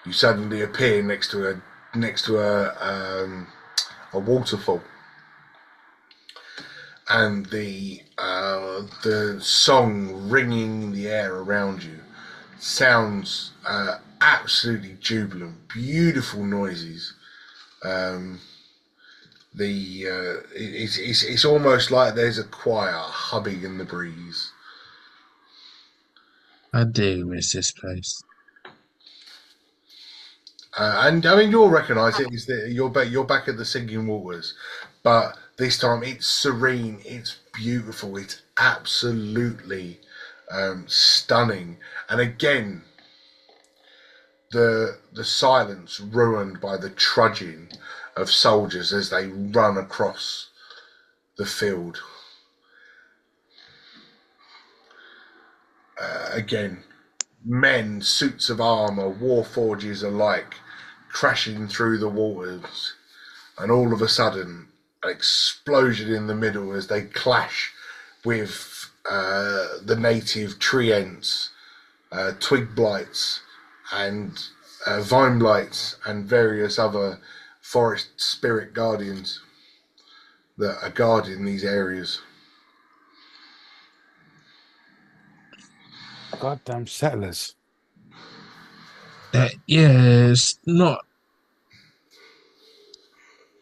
you suddenly appear next to a waterfall, and the song ringing in the air around you sounds absolutely jubilant, beautiful noises. It's almost like there's a choir humming in the breeze. I do miss this place. And I mean, you'll recognise it. Is that you're back at the Singing Waters, but this time it's serene, it's beautiful, it's absolutely stunning. And again, the silence ruined by the trudging of soldiers as they run across the field. Again, men, suits of armour, warforges alike, crashing through the waters, and all of a sudden, an explosion in the middle as they clash with the native treants, twig blights, and vine blights, and various other forest spirit guardians that are guarding these areas. Goddamn settlers. Yeah, it's not.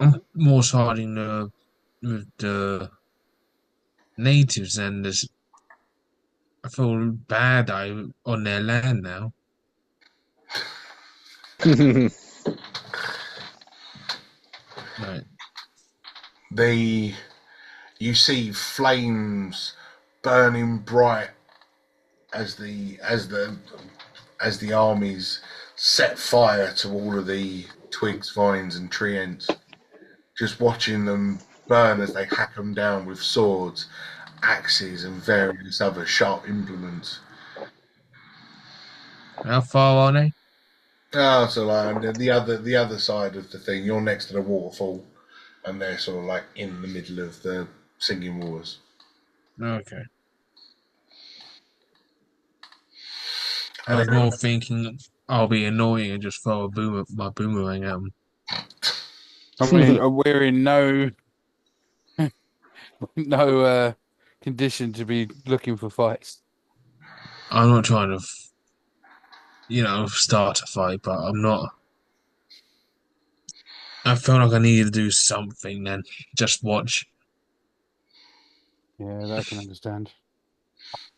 I'm more siding with the natives, and this. I feel bad on their land now. Right. You see flames burning bright as the armies set fire to all of the twigs, vines, and tree ends. Just watching them burn as they hack them down with swords, axes, and various other sharp implements. How far are they? Ah, so like the other side of the thing, you're next to the waterfall, and they're sort of like in the middle of the singing waters. Okay. I was more thinking I'll be annoying and just throw my boomerang at them. I mean, we're in no condition to be looking for fights. I'm not trying to, start a fight, but I'm not. I felt like I needed to do something then. Just watch. Yeah, that I can understand.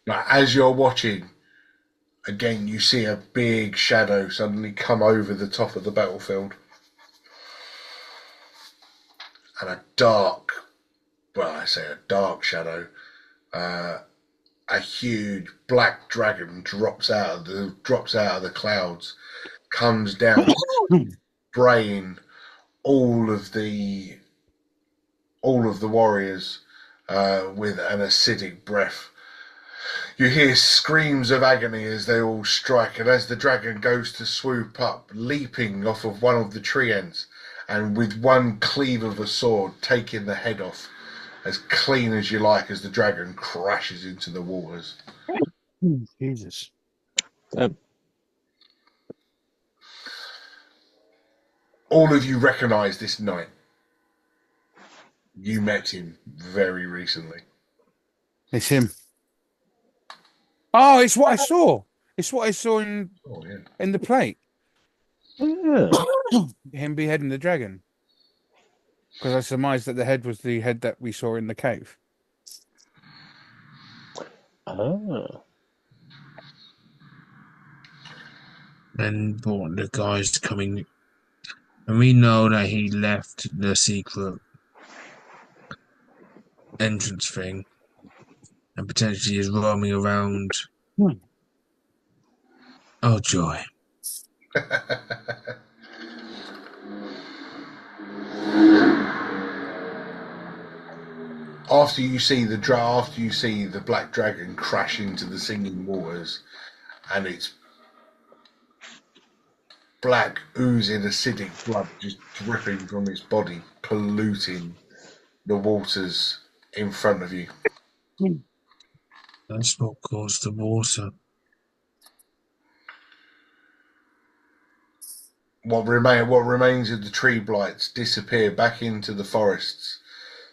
Like as you're watching, again you see a big shadow suddenly come over the top of the battlefield, and a dark, well, I say a dark shadow, a huge black dragon drops out of the clouds, comes down, spraying all of the warriors with an acidic breath. You hear screams of agony as they all strike, and as the dragon goes to swoop up, leaping off of one of the tree ends, and with one cleave of a sword taking the head off as clean as you like as the dragon crashes into the waters. Jesus. All of you recognise this knight. You met him very recently. It's him. Oh, it's what I saw. It's what I saw in the plate. Him beheading the dragon. Because I surmised that the head was the head that we saw in the cave. And brought the guys coming. And we know that he left the secret entrance thing and potentially is roaming around. Oh, joy. After you see the black dragon crash into the singing waters, and its black, oozing, acidic blood just dripping from its body, polluting the waters in front of you. That's what caused the water. What remains of the tree blights disappear back into the forests.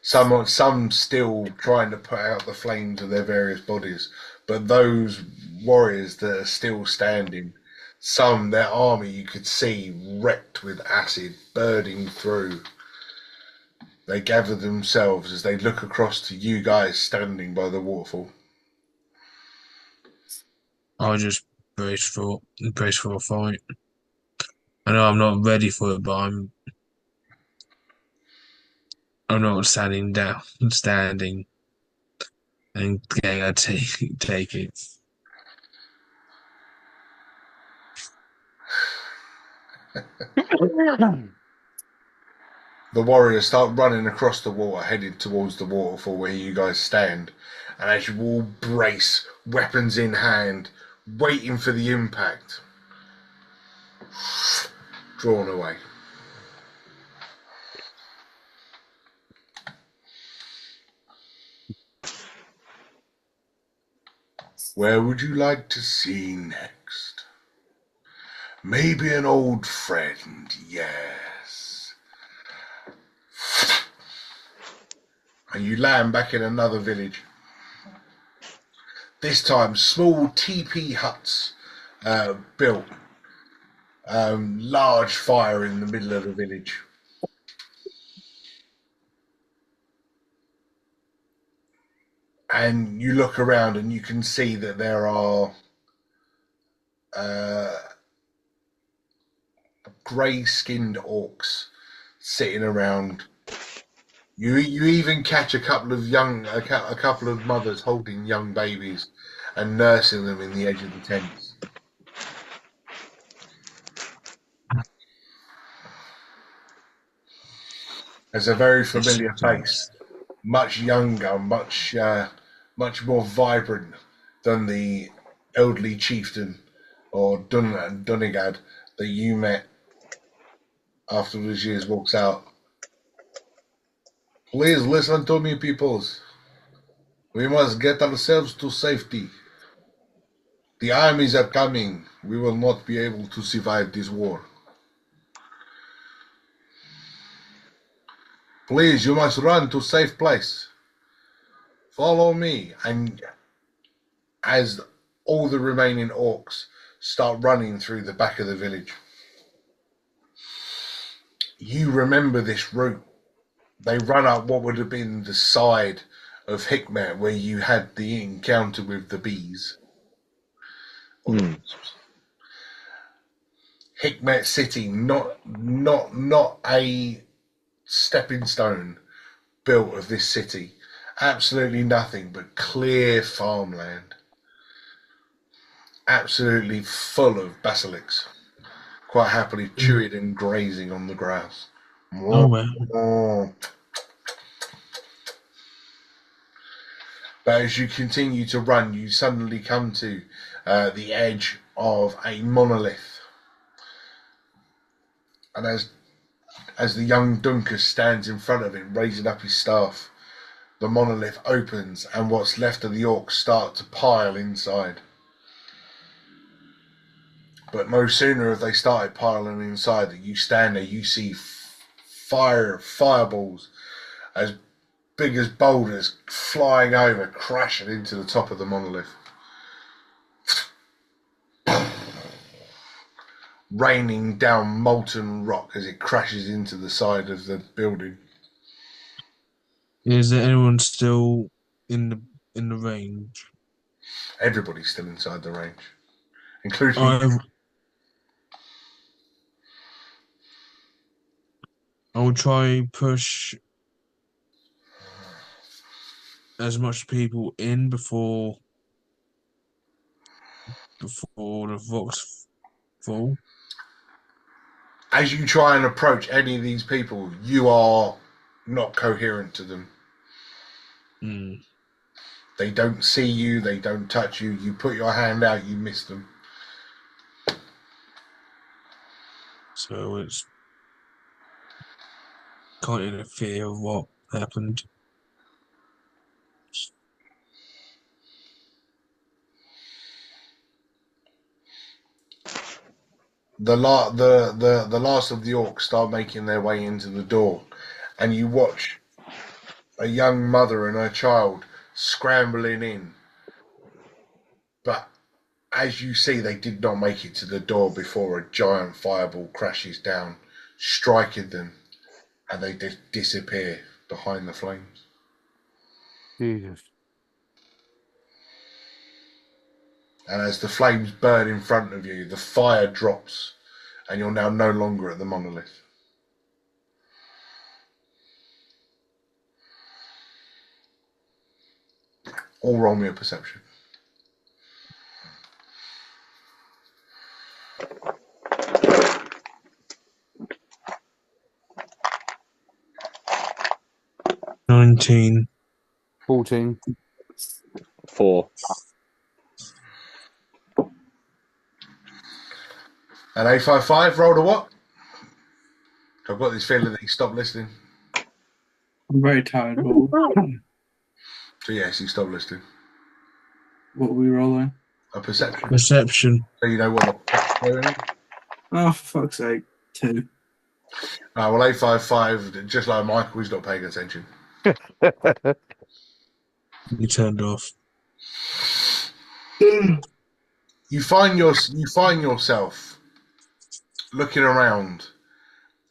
Some still trying to put out the flames of their various bodies, but those warriors that are still standing, their army you could see wrecked with acid burning through. They gather themselves as they look across to you guys standing by the waterfall. I'll just brace for a fight. I know I'm not ready for it, but I'm not standing and getting a take it. The warriors start running across the water, headed towards the waterfall where you guys stand. And as you all brace, weapons in hand, waiting for the impact, drawn away. Where would you like to see next? Maybe an old friend, yes. And you land back in another village. This time, small teepee huts built. Large fire in the middle of the village. and you look around and you can see that there are grey-skinned orcs sitting around. You even catch a couple of mothers holding young babies and nursing them in the edge of the tents. There's a very familiar face, much younger, much more vibrant than the elderly chieftain or Dunigad that you met after those years walks out. Please listen to me, peoples. We must get ourselves to safety. The armies are coming. We will not be able to survive this war. Please, you must run to safe place. Follow me. And as all the remaining orcs start running through the back of the village, you remember this route. They run up what would have been the side of Hikmet where you had the encounter with the bees. Hikmet City, not a stepping stone built of this city. Absolutely nothing but clear farmland. Absolutely full of basilics, quite happily chewing and grazing on the grass. Oh, well. But as you continue to run, you suddenly come to the edge of a monolith. And as the young Dunkus stands in front of it, raising up his staff, the monolith opens and what's left of the orcs start to pile inside. But no sooner have they started piling inside that you stand there, you see fireballs as big as boulders flying over, crashing into the top of the monolith. Raining down molten rock as it crashes into the side of the building. Is there anyone still in the range? Everybody's still inside the range, including I will try push as much people in before the Vox fall. As you try and approach any of these people, you are not coherent to them. They don't see you, they don't touch you. You put your hand out, you miss them. So it's can't interfere with what happened. The last of the orcs start making their way into the door, and you watch a young mother and her child scrambling in. But as you see, they did not make it to the door before a giant fireball crashes down, striking them, and they disappear behind the flames. Jesus. And as the flames burn in front of you, the fire drops, and you're now no longer at the monolith. All roll me a perception. $19. 14. 4. And A55 rolled a what? I've got this feeling that he stopped listening. I'm very tired. What So yes, he stopped listening. are we rolling? A perception. Perception. So you know what the fuck's going on. Oh, for fuck's sake. 2. Well, A55, just like Michael, he's not paying attention. You turned off. You find yourself looking around,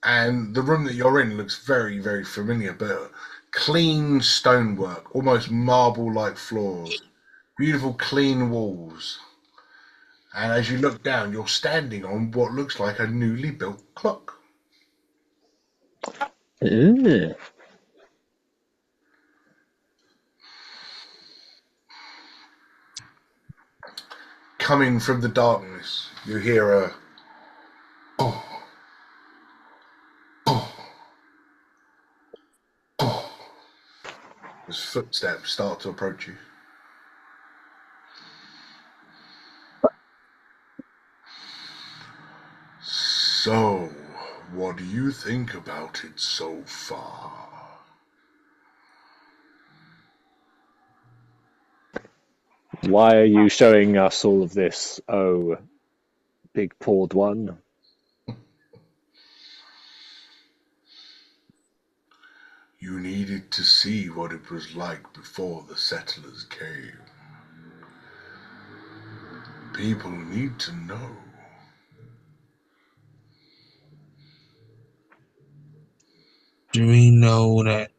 and the room that you're in looks very, very familiar. But clean stonework, almost marble-like floors, beautiful clean walls. And as you look down, you're standing on what looks like a newly built clock. Ugh. Coming from the darkness, you hear a oh, oh, oh, as footsteps start to approach you. So, what do you think about it so far? Why are you showing us all of this, oh, big pawed one? You needed to see what it was like before the settlers came. People need to know. Do we know that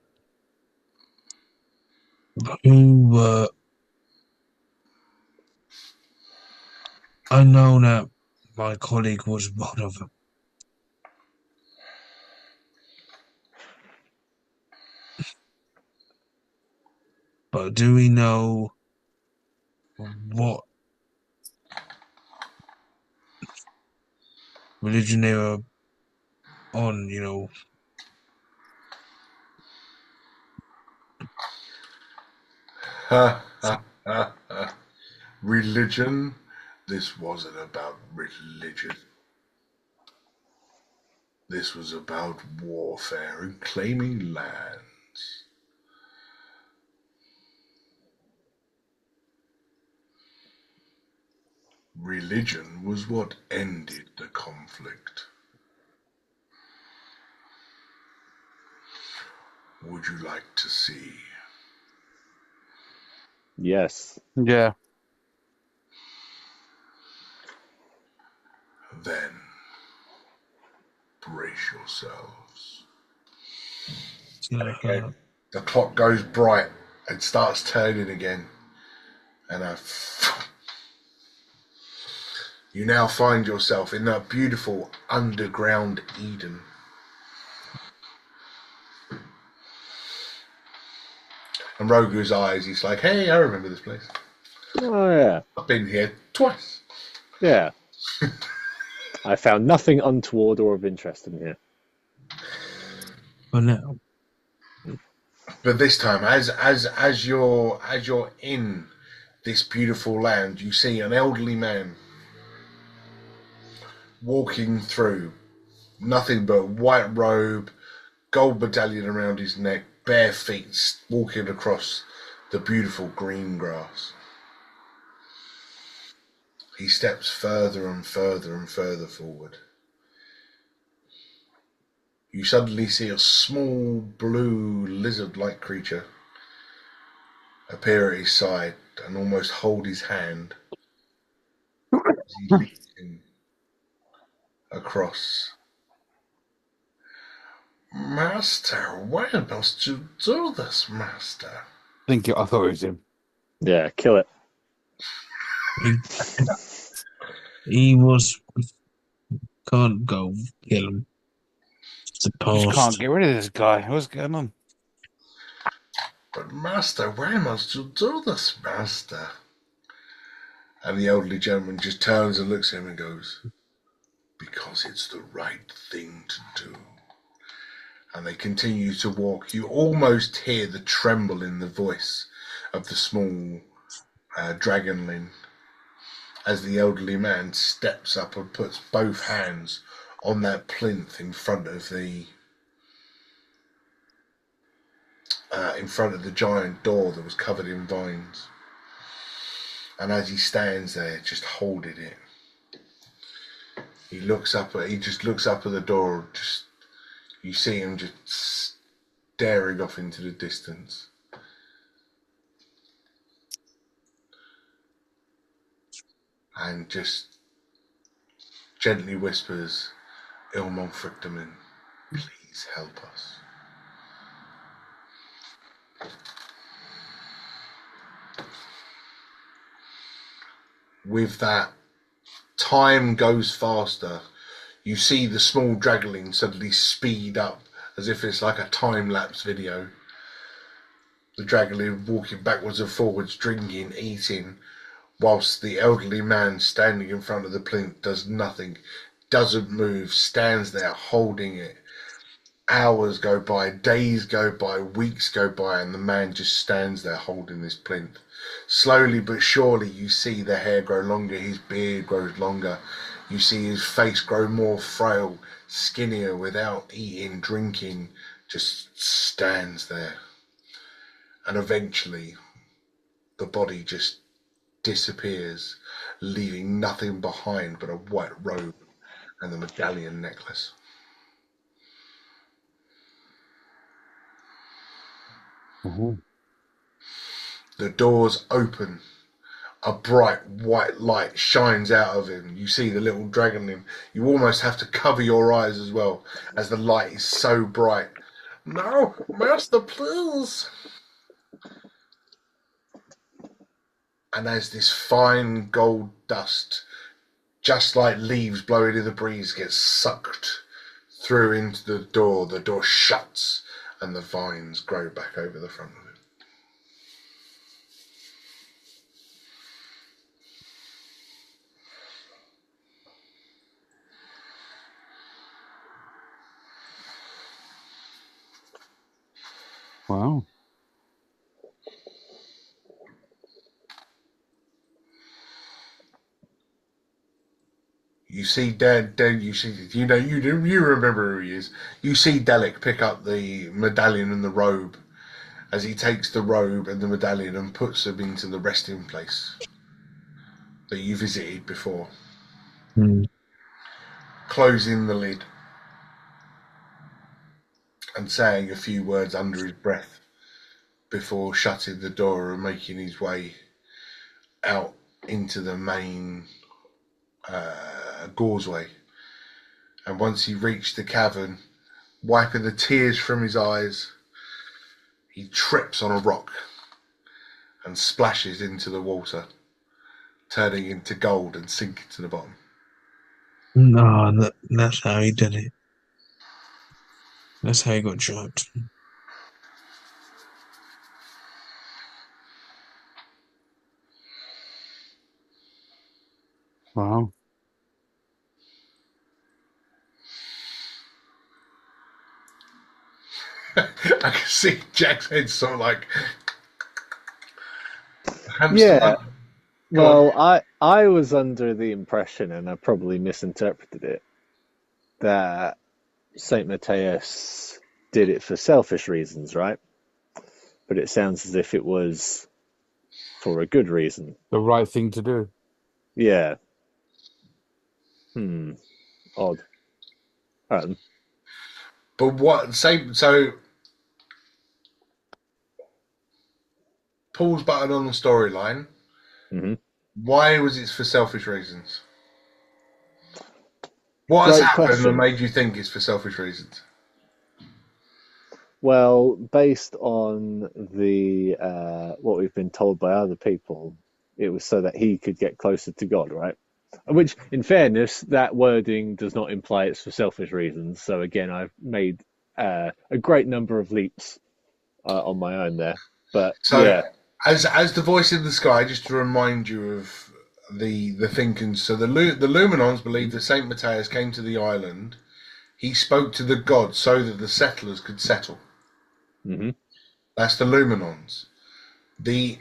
who I know that my colleague was one of them. But do we know what religion they were on, you know? Ha ha ha ha. Religion? This wasn't about religion. This was about warfare and claiming lands. Religion was what ended the conflict. Would you like to see? Yes. Yeah. Then brace yourselves. And again, the clock goes bright and starts turning again. And you now find yourself in that beautiful underground Eden. And Rogu's eyes, he's like, hey, I remember this place. Oh, yeah. I've been here twice. Yeah. I found nothing untoward or of interest in here. For now. But this time, as you're in this beautiful land, you see an elderly man walking through, nothing but white robe, gold medallion around his neck, bare feet, walking across the beautiful green grass. He steps further and further and further forward. You suddenly see a small blue lizard-like creature appear at his side and almost hold his hand as he leads him across. Master, why must you do this, Master? I thought it was him. Yeah, kill it. He was. Can't go kill him. It's the Just can't past. get rid of this guy. What's going on? But Master, why must you do this, Master? And the elderly gentleman just turns and looks at him and goes, because it's the right thing to do. And they continue to walk. You almost hear the tremble in the voice of the small dragonling as the elderly man steps up and puts both hands on that plinth in front of the giant door that was covered in vines. And as he stands there, just holding it, he just looks up at the door. Just you see him just staring off into the distance. And just gently whispers, Ilmon Frictamin, please help us. With that, time goes faster. You see the small draggling suddenly speed up as if it's like a time-lapse video. The draggling walking backwards and forwards, drinking, eating, whilst the elderly man standing in front of the plinth does nothing, doesn't move, stands there holding it. Hours go by, days go by, weeks go by, and the man just stands there holding this plinth. Slowly but surely you see the hair grow longer, his beard grows longer, you see his face grow more frail, skinnier, without eating, drinking, just stands there. And eventually the body just disappears, leaving nothing behind but a white robe and the medallion necklace. The doors open. A bright white light shines out of him. You see the little dragon in him. You almost have to cover your eyes as well, as the light is so bright. No, master, please. And as this fine gold dust, just like leaves blowing in the breeze, gets sucked through into the door shuts and the vines grow back over the front of it. Wow. You see you remember who he is. You see Delic pick up the medallion and the robe as he takes the robe and the medallion and puts them into the resting place that you visited before. Closing the lid and saying a few words under his breath before shutting the door and making his way out into the main causeway. And once he reached the cavern, wiping the tears from his eyes, he trips on a rock and splashes into the water, turning into gold and sinking to the bottom. No, that's how he did it. That's how he got dropped. Wow. I can see Jack's head sort of like Yeah. Well, I was under the impression, and I probably misinterpreted it, that Saint Matthias did it for selfish reasons, right? But it sounds as if it was for a good reason. The right thing to do. Yeah. Odd. But what so pause button on the storyline. Mm-hmm. Why was it for selfish reasons? What has Great happened question. that made you think it's for selfish reasons? Well, based on the what we've been told by other people, it was so that he could get closer to God, right? Which, in fairness, that wording does not imply it's for selfish reasons. So again, I've made a great number of leaps on my own there. But So, yeah, as the voice in the sky, just to remind you of the thinking. So the Luminons believe that Saint Matthias came to the island. He spoke to the gods so that the settlers could settle. hmm That's the Luminons. The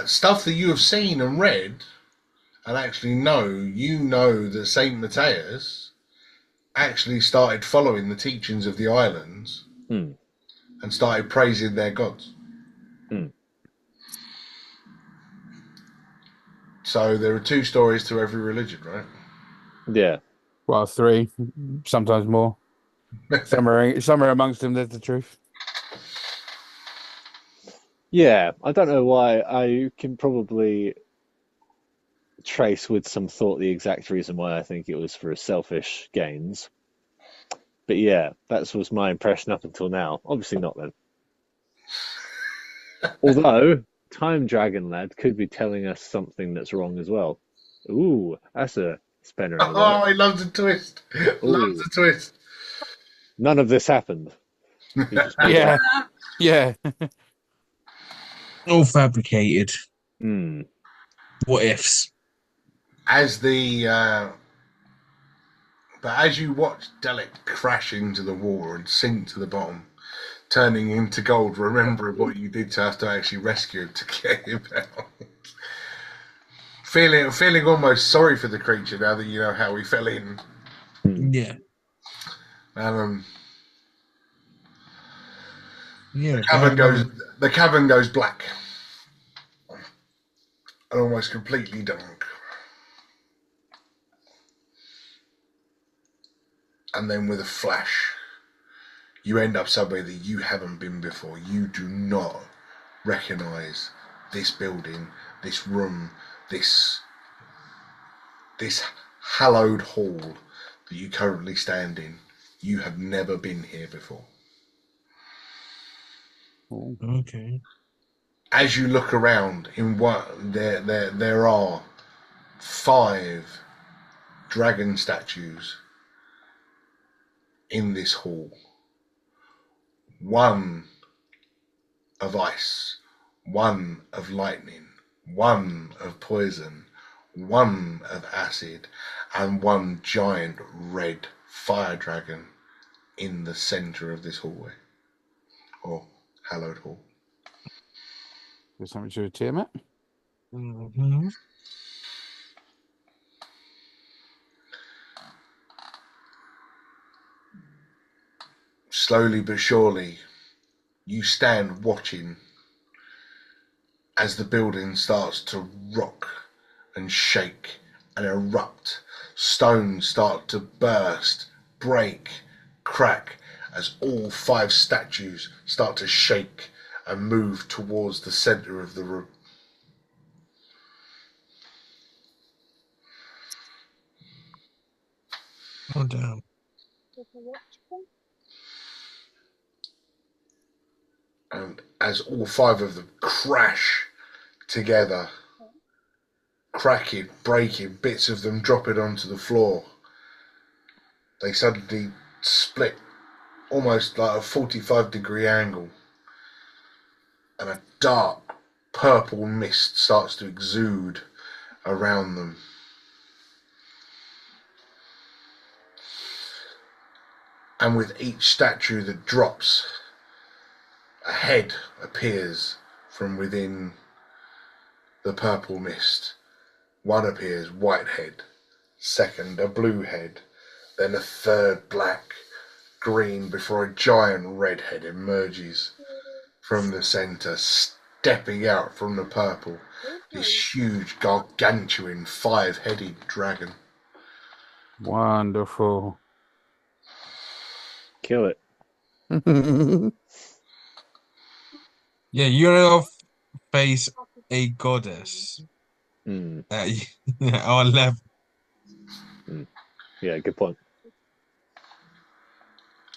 stuff that you have seen and read and actually you know that Saint Matthias actually started following the teachings of the islands Hmm. and started praising their gods. Hmm. So there are two stories to every religion, right? Yeah. Well, 3, sometimes more. Somewhere amongst them, there's the truth. Yeah, I don't know why. I can probably trace with some thought the exact reason why I think it was for selfish gains. But yeah, that was my impression up until now. Obviously not then. Although Time Dragon Lad could be telling us something that's wrong as well. Ooh, that's a spanner in the Oh, works. he loves a twist. Loves Ooh, a twist. none of this happened. He just made it Yeah, up. yeah. All fabricated. Hmm. What ifs? As as you watch Delic crash into the water and sink to the bottom, turning into gold, remembering what you did to have to actually rescue him to get him out. Feeling almost sorry for the creature now that you know how he fell in. Hmm. Yeah. Um, Yeah. the cavern goes black and almost completely dark. And then with a flash, you end up somewhere that you haven't been before. You do not recognize this building, this room, this hallowed hall that you currently stand in. You have never been here before. Okay. As you look around, in what there are 5 dragon statues in this hall. One of ice, one of lightning, one of poison, one of acid, and one giant red fire dragon in the center of this hallway, or hallowed hall. There's something to do with Tiamat. Mm-hmm. Slowly but surely, you stand watching as the building starts to rock and shake and erupt. Stones start to burst, break, crack as all 5 statues start to shake and move towards the center of the room. Oh damn. And as all 5 of them crash together, cracking, breaking, bits of them dropping onto the floor, they suddenly split almost like a 45-degree angle, and a dark purple mist starts to exude around them. And with each statue that drops, a head appears from within the purple mist. One appears, white head. Second, a blue head. Then a third, black, green, before a giant red head emerges from the center, stepping out from the purple. This huge, gargantuan, 5-headed dragon. Wonderful. Kill it. Yeah, you're gonna face a goddess Hmm. at our level. Hmm. Yeah, good point.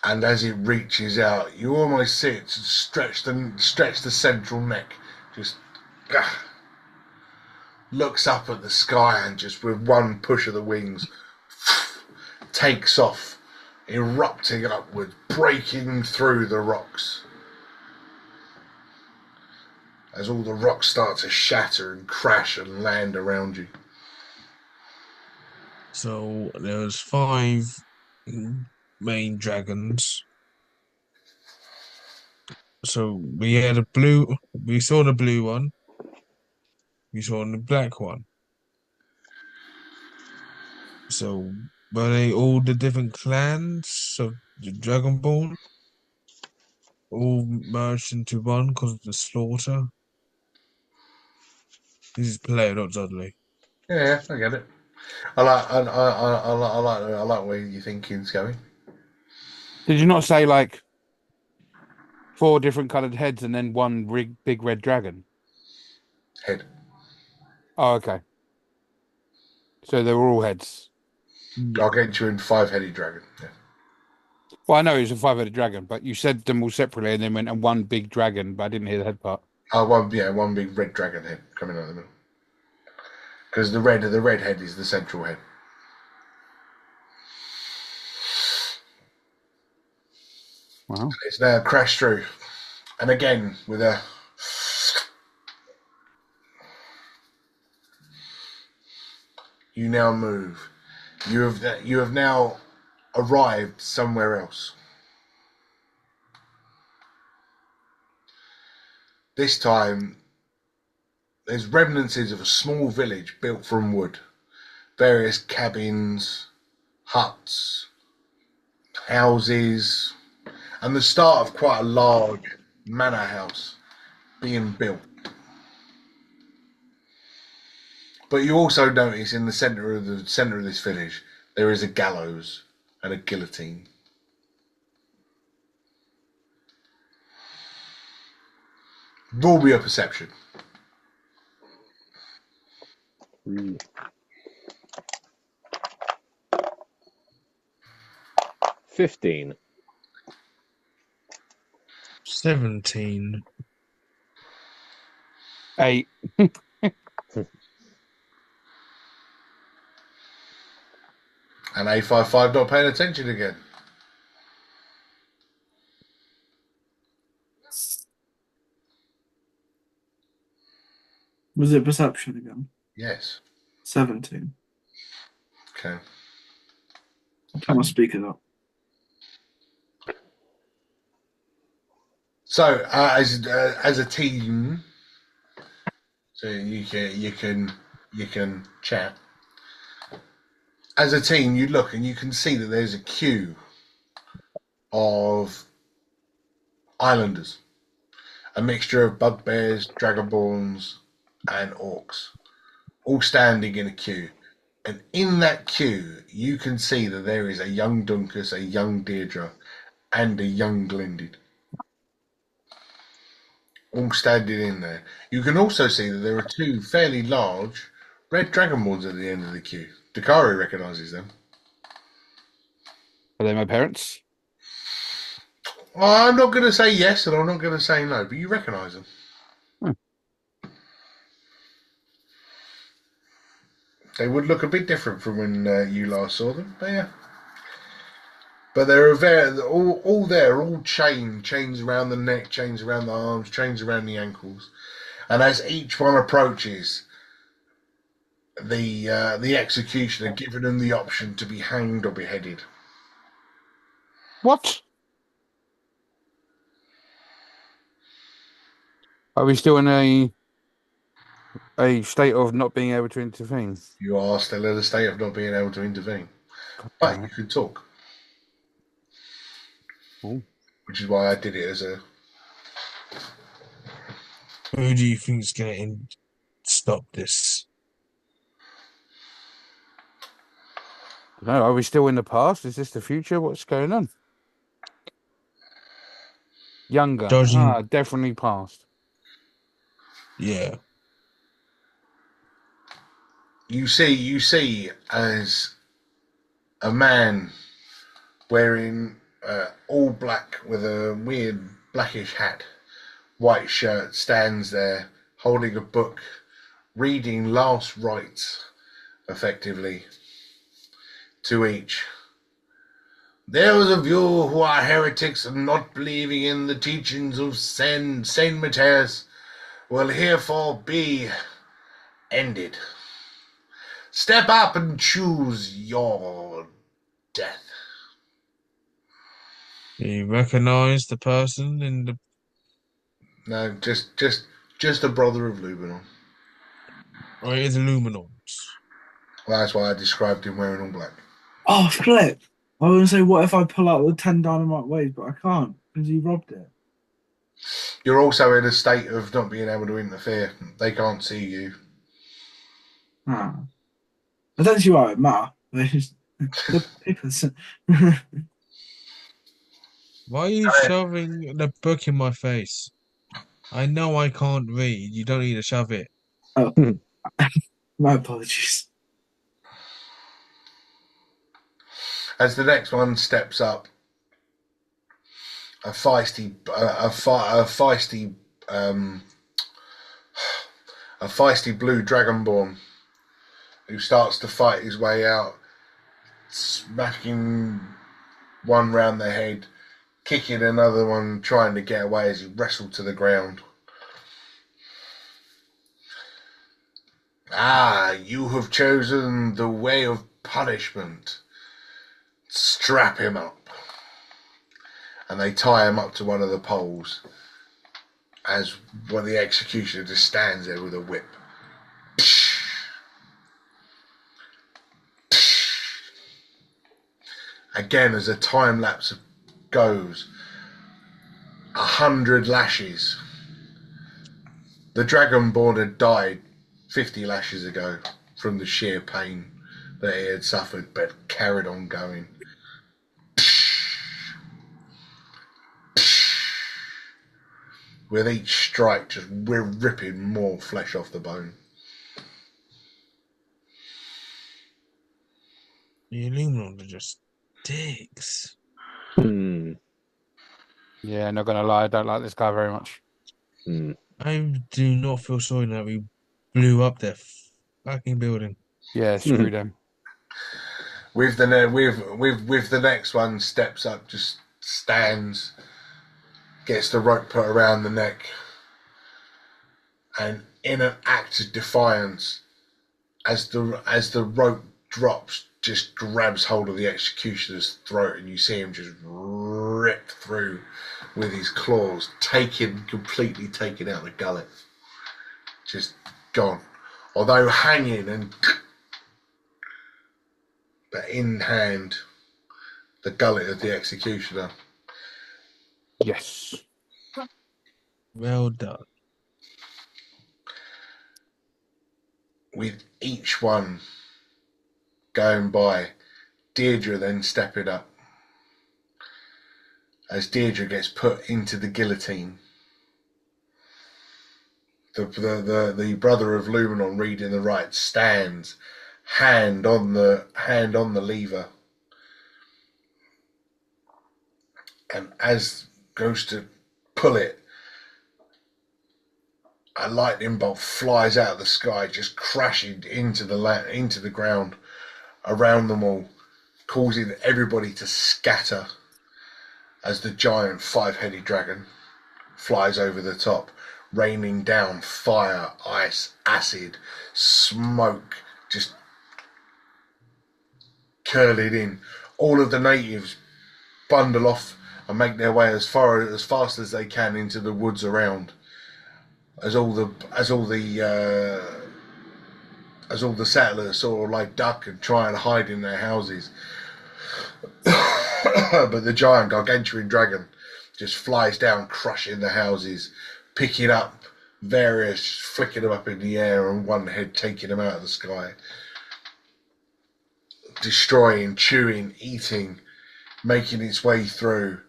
And as it reaches out, you almost see it stretch the central neck, just looks up at the sky and just with one push of the wings takes off, erupting upwards, breaking through the rocks. As all the rocks start to shatter and crash and land around you. So there was 5 main dragons. So we saw the blue one, we saw the black one. So were they all the different clans of the Dragonborn? All merged into one because of the slaughter? This is player, not Dudley. Yeah, I get it. I like where your thinking's going. Did you not say like 4 different coloured heads and then one big red dragon? Head. Oh, okay. So they were all heads. Yeah. Gargantuan 5-headed dragon. Yeah. Well, I know it was a 5-headed dragon, but you said them all separately and then went and one big dragon, but I didn't hear the head part. Oh, one big red dragon head coming out of the middle. Because the red head is the central head. Wow. It's now crashed through, and again with a. You now move. You have now arrived somewhere else. This time, there's remnants of a small village built from wood. Various cabins, huts, houses, and the start of quite a large manor house being built. But you also notice in the center of this village there is a gallows and a guillotine. Roll me a perception. 15. 17. 8. And A55 not paying attention again. Was it perception again? Yes. 17. Okay. I'll turn my speakers up. So as a team, so you can chat. As a team, you look and you can see that there's a queue of islanders, a mixture of bugbears, dragonborns, and orcs, all standing in a queue. And in that queue, you can see that there is a young Dunkus, a young Deirdre, and a young Glendid, all standing in there. You can also see that there are two fairly large red dragonborns at the end of the queue. Dakari recognises them. Are they my parents? Well, I'm not going to say yes, and I'm not going to say no, but you recognise them. They would look a bit different from when you last saw them, but yeah. But they're all there, all chains around the neck, chains around the arms, chains around the ankles. And as each one approaches, the executioner giving them the option to be hanged or beheaded. What? Are we still in a state of not being able to intervene? You are still in a state of not being able to intervene, God but damn you it. can talk, Ooh. which is why I did it as a. Who do you think is going to stop this? No, are we still in the past? Is this the future? What's going on? Younger. Dodging. Definitely past. Yeah. You see as a man wearing all black with a weird blackish hat, white shirt, stands there holding a book, reading last rites, effectively, to each. Those of you who are heretics and not believing in the teachings of Saint Matthias will herefore be ended. Step up and choose your death. You recognize the person in the. No, just a brother of Lubenon. Oh, it is Illuminons. Well, that's why I described him wearing all black. Oh, flip! I was going to say, what if I pull out the 10 dynamite waves, but I can't because he robbed it. You're also in a state of not being able to interfere. They can't see you. I don't see why it matter. The papers. Why are you shoving the book in my face? I know I can't read. You don't need to shove it. Oh, my apologies. As the next one steps up, a feisty a feisty blue dragonborn who starts to fight his way out, smacking one round the head, kicking another one, trying to get away as he wrestled to the ground. Ah, you have chosen the way of punishment. Strap him up. And they tie him up to one of the poles as one of the executioner just stands there with a whip. Again, as a time lapse goes, 100 lashes. The Dragonborn had died 50 lashes ago from the sheer pain that he had suffered, but carried on going. With each strike, just we're ripping more flesh off the bone. The Illuminati are just dicks. Hmm. Yeah, not gonna lie, I don't like this guy very much. Hmm. I do not feel sorry that we blew up their fucking building. Yeah, screw them. With the next one, steps up, just stands, gets the rope put around the neck, and in an act of defiance, as the rope drops, just grabs hold of the executioner's throat, and you see him just rip through with his claws, completely taking out the gullet, just gone. Although hanging but in hand, the gullet of the executioner. Yes. Well done. With each one going by, Deirdre then stepping up. As Deirdre gets put into the guillotine, the brother of Luminon reading the rites stands, hand on the lever, and as goes to pull it, a lightning bolt flies out of the sky, just crashing into the ground around them all, causing everybody to scatter as the giant 5-headed dragon flies over the top, raining down fire, ice, acid, smoke, just curling in. All of the natives bundle off and make their way as fast as they can into the woods around. As all the settlers sort of like duck and try and hide in their houses. But the giant gargantuan dragon just flies down, crushing the houses, picking up various, flicking them up in the air, and one head taking them out of the sky. Destroying, chewing, eating, making its way through,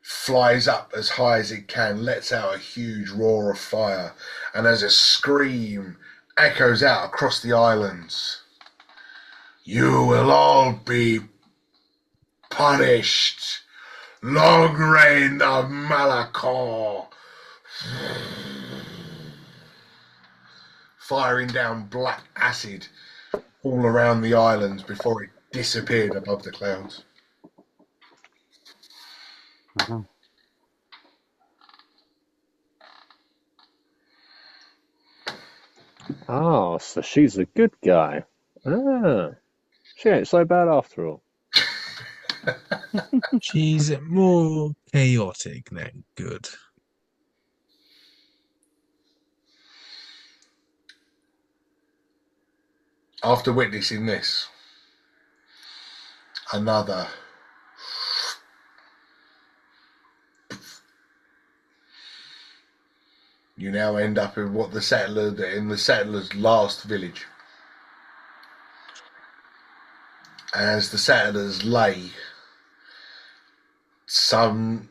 flies up as high as it can, lets out a huge roar of fire, and as a scream echoes out across the islands, "You will all be punished. Long reign of Malachor." Firing down black acid all around the islands before it disappeared above the clouds. Uh-huh. Oh, so she's a good guy. Ah, she ain't so bad after all. She's more chaotic than good. After witnessing this, another you now end up in the settlers' last village. As the settlers lay, some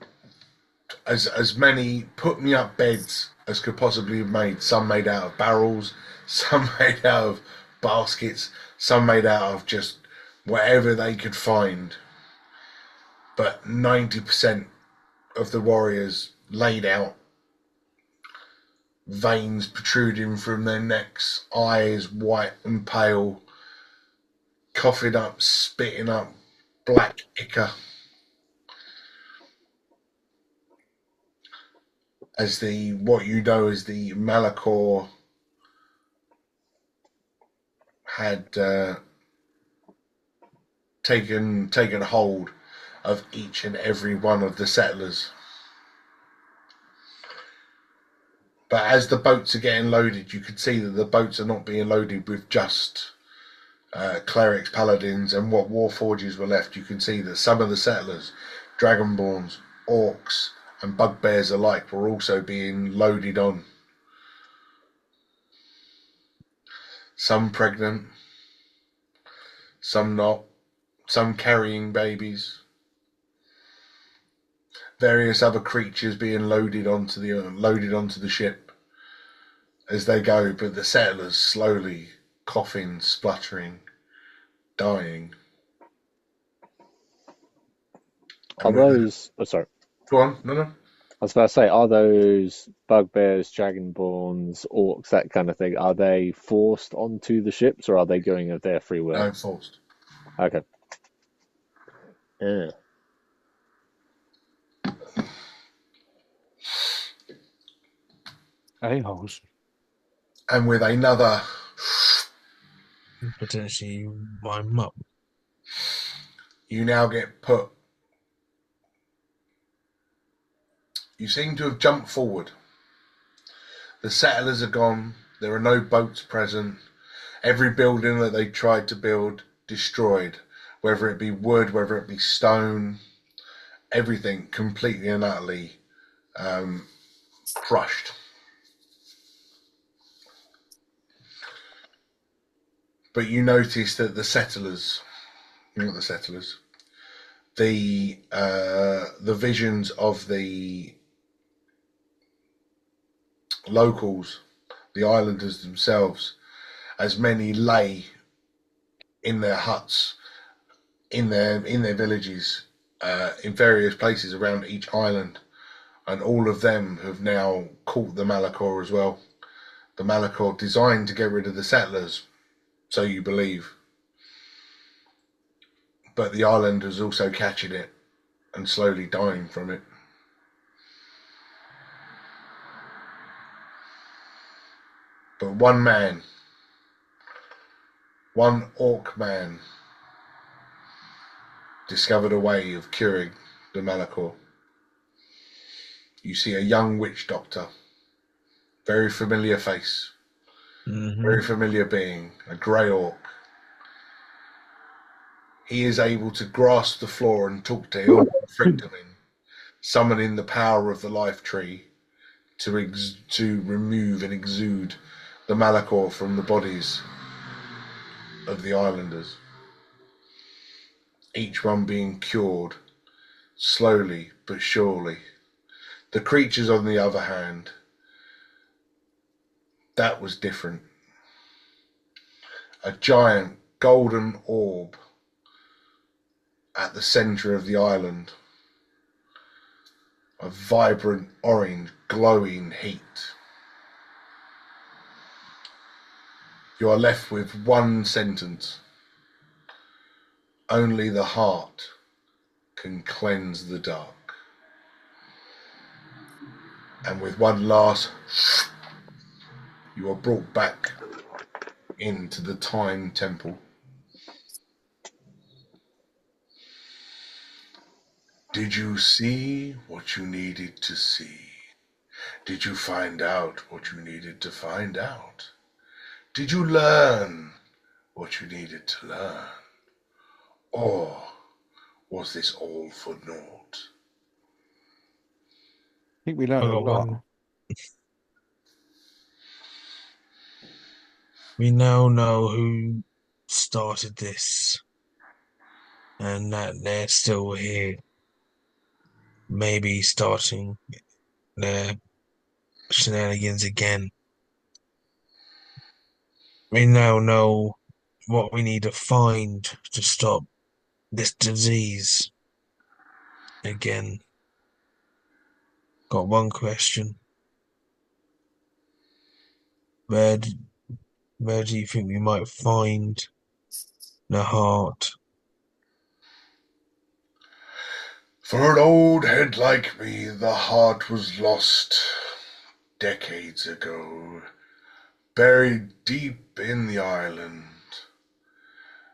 as many put me up beds as could possibly be made. Some made out of barrels, some made out of baskets, some made out of just whatever they could find. But 90% of the warriors laid out, veins protruding from their necks, eyes white and pale, coughing up, spitting up black ichor as what you know as the Malachor had taken hold of each and every one of the settlers. But as the boats are getting loaded, you can see that the boats are not being loaded with just clerics, paladins, and what warforges were left. You can see that some of the settlers, dragonborns, orcs, and bugbears alike, were also being loaded on. Some pregnant, some not, some carrying babies. Various other creatures being loaded onto the ship as they go, but the settlers slowly coughing, spluttering, dying. Are those? Oh, sorry. Go on, no. I was about to say, are those bugbears, dragonborns, orcs, that kind of thing? Are they forced onto the ships, or are they going of their free will? No, forced. Okay. Yeah. A-holes. And with another, Potentially wind 'em up. you now get put. You seem to have jumped forward. The settlers are gone. There are no boats present. Every building that they tried to build, destroyed. Whether it be wood, whether it be stone, everything completely and utterly crushed. But you notice that the visions of the locals, the islanders themselves, as many lay in their huts, in their villages, in various places around each island, and all of them have now caught the Malachor as well. The Malachor designed to get rid of the settlers, so you believe, but the islanders also catching it and slowly dying from it. But one orc man, discovered a way of curing the Malachor. You see a young witch doctor, very familiar face, very familiar being, a grey orc. He is able to grasp the floor and talk to Ilfrictomin, summoning the power of the life tree to remove and exude the Malachor from the bodies of the islanders. Each one being cured, slowly but surely. The creatures, on the other hand, that was different. A giant golden orb at the centre of the island. A vibrant orange glowing heat. You are left with one sentence. Only the heart can cleanse the dark. And with one last, you are brought back into the Time Temple. Did you see what you needed to see? Did you find out what you needed to find out? Did you learn what you needed to learn? Or was this all for naught? I think we learned a lot. We now know who started this, and that they're still here, maybe starting their shenanigans again. We now know what we need to find to stop this disease again. Got one question. Where, where do you think we might find the heart? For an old head like me, the heart was lost decades ago, buried deep in the island.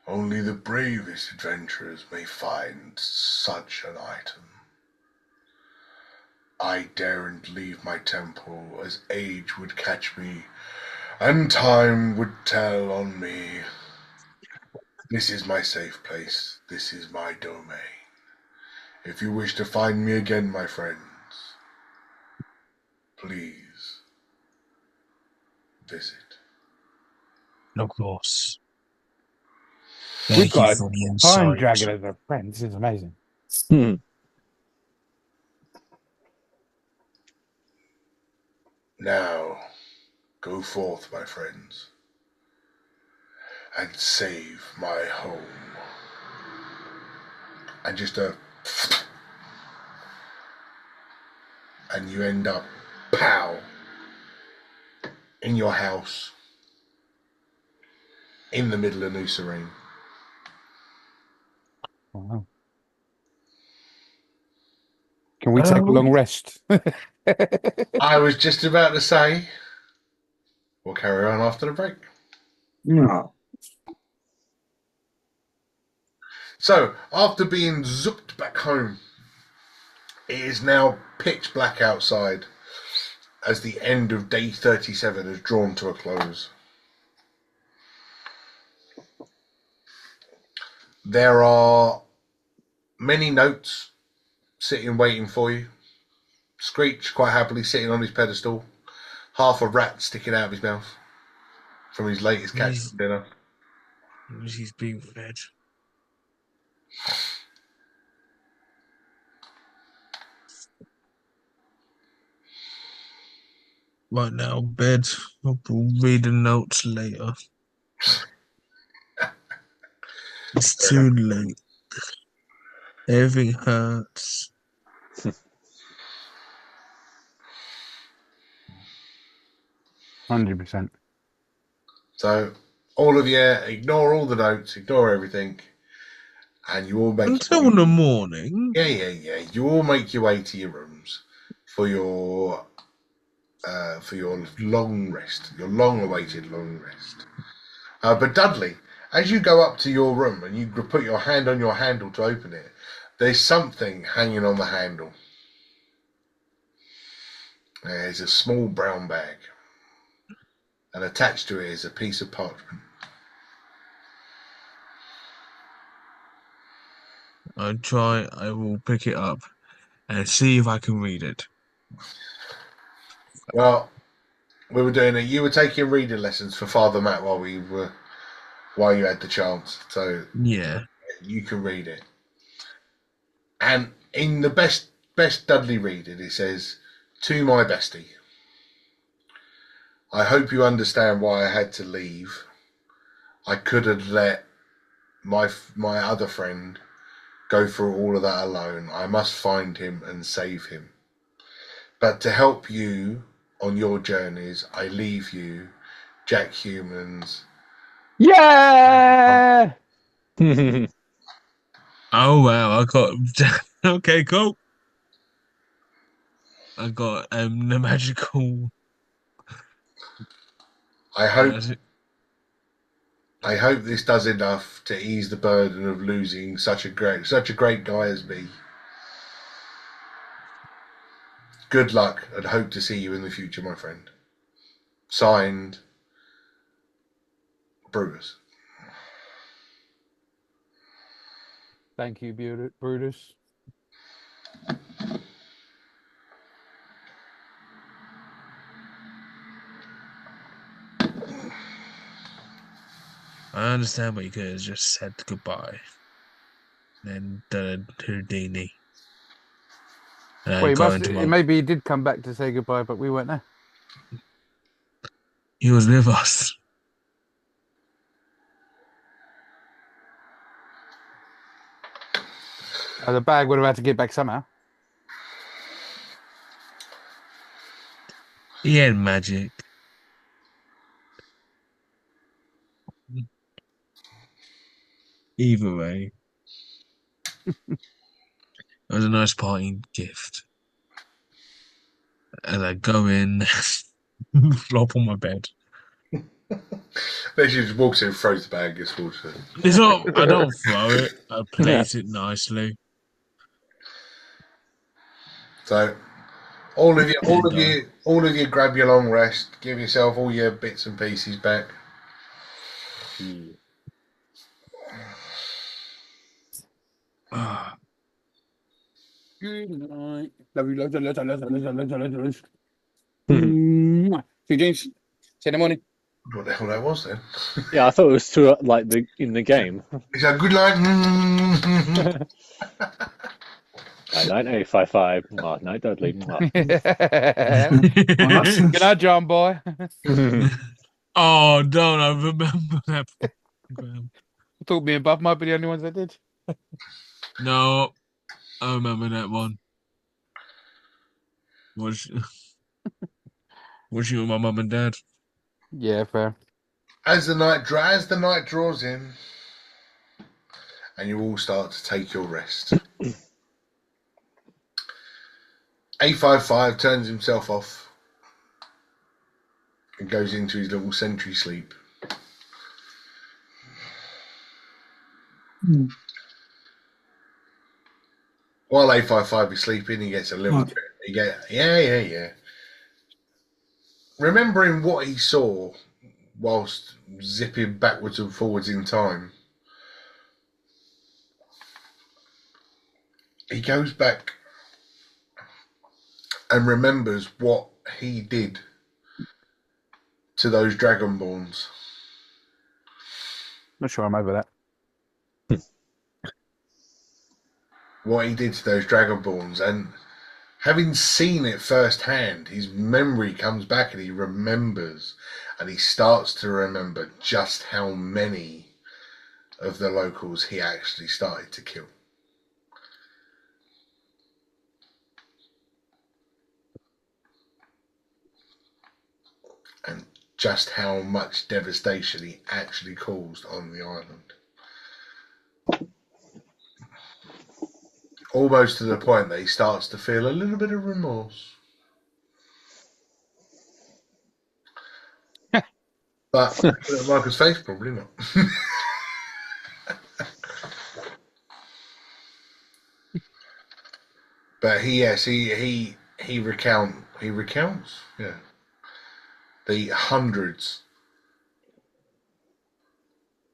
Only the bravest adventurers may find such an item. I daren't leave my temple, as age would catch me, and time would tell on me. This is my safe place. This is my domain. If you wish to find me again, my friends, please visit. Of course. We've Thank you got for the a time insight. dragon as a friend. This is amazing. Now, go forth, my friends, and save my home. And and you end up, pow, in your house, in the middle of New Serene. Wow. Can we take a long rest? I was just about to say, we'll carry on after the break. No. So, after being zooped back home, it is now pitch black outside as the end of day 37 is drawn to a close. There are many notes sitting waiting for you. Screech quite happily sitting on his pedestal, half a rat sticking out of his mouth from his latest catch for dinner. He's being fed. Right now, bed. I'll read the notes later. It's too late. Everything hurts. 100%. So, all of you ignore all the notes, ignore everything, and you all make Until the morning. Yeah. You all make your way to your rooms for your long rest, your long-awaited long rest. But Dudley, as you go up to your room and you put your hand on your handle to open it, there's something hanging on the handle. There's a small brown bag, and attached to it is a piece of parchment. I will pick it up and see if I can read it. Well, we were doing it. You were taking reading lessons for Father Matt while you had the chance, so Yeah. you can read it. And in the best Dudley reading, it says, "To my bestie, I hope you understand why I had to leave. I couldn't let my other friend go through all of that alone. I must find him and save him. But to help you on your journeys, I leave you, Jack Humans." Yeah! Oh wow, I got okay, cool. I got the magical. I hope this does enough to ease the burden of losing such a great guy as me. Good luck, and hope to see you in the future, my friend. Signed, Brutus. Thank you, Brutus. I understand, but you could have just said goodbye. Then done Houdini. Maybe he did come back to say goodbye, but we weren't there. He was with us. The bag would have had to get back somehow. He had magic. Either way, it was a nice parting gift. And I go in, flop on my bed. Then she just walks in, throws the bag, gets water. It's not. I don't throw it. I place it nicely. So all of you, Get it done. all of you, grab your long rest. Give yourself all your bits and pieces back. Ah, Good night. Love you, loads, loads, loads, loads, loads, loads, loads. Mwah. See you, James. See you in the morning. What the hell that was then? Yeah, I thought it was too like in the game. He said, "Good night." 9855. No, Dudley. Well, that's Good night, John boy. oh, don't I remember that program? I thought me and Bob might be the only ones that did. No, I remember that one. Watching with my mum and dad. Yeah, fair. As the night draws in, and you all start to take your rest. A55 turns himself off and goes into his little sentry sleep. While A55 is sleeping, he gets a little What? bit. Yeah. Remembering what he saw whilst zipping backwards and forwards in time, he goes back and remembers what he did to those Dragonborns. Not sure I'm over that. What he did to those Dragonborns, and having seen it firsthand, his memory comes back and he remembers, and he starts to remember just how many of the locals he actually started to kill. And just how much devastation he actually caused on the island. Almost to the point that he starts to feel a little bit of remorse. But at Michael's face, probably not. But he recounts, yeah, the hundreds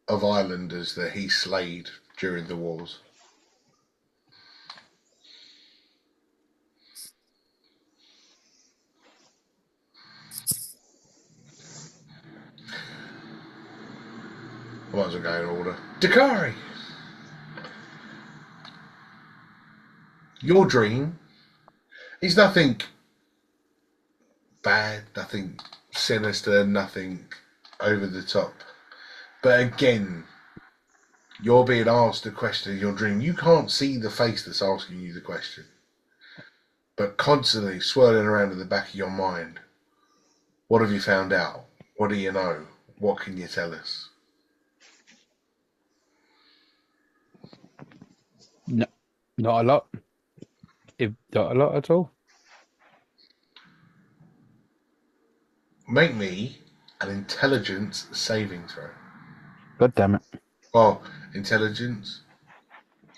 of islanders that he slayed during the wars. I might as well go in order. Dakari, your dream is nothing bad, nothing sinister, nothing over the top. But again, you're being asked a question in your dream. You can't see the face that's asking you the question, but constantly swirling around in the back of your mind. What have you found out? What do you know? What can you tell us? No, not a lot. If not a lot at all. Make me an intelligence saving throw. God damn it. Oh, intelligence?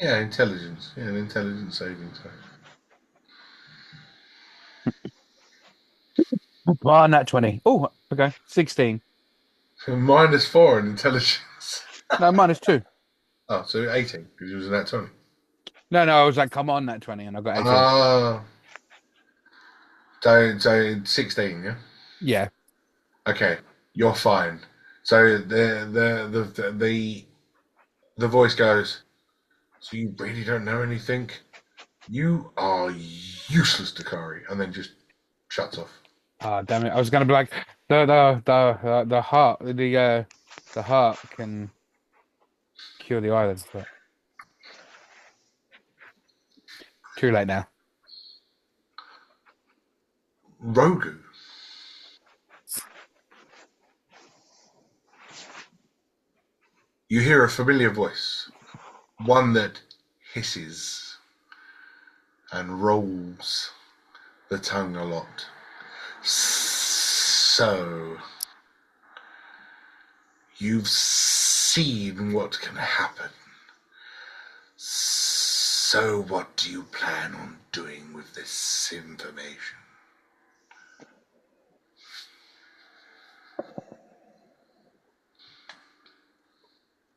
Yeah, intelligence. Yeah, an intelligence saving throw. Oh, nat 20. Oh, okay. 16. So -4 in intelligence. No, -2. Oh, so 18, because it was a nat 20. No, I was like, come on, nat 20, and I got 18. Ah. So 16, yeah? Yeah. Okay, you're fine. So the voice goes, so you really don't know anything? You are useless, Dakari, and then just shuts off. Ah, damn it. I was gonna be like, the heart can cure the island, but too late now. Rogu. You hear a familiar voice. one that hisses and rolls the tongue a lot. So, you've seen what can happen. So, what do you plan on doing with this information?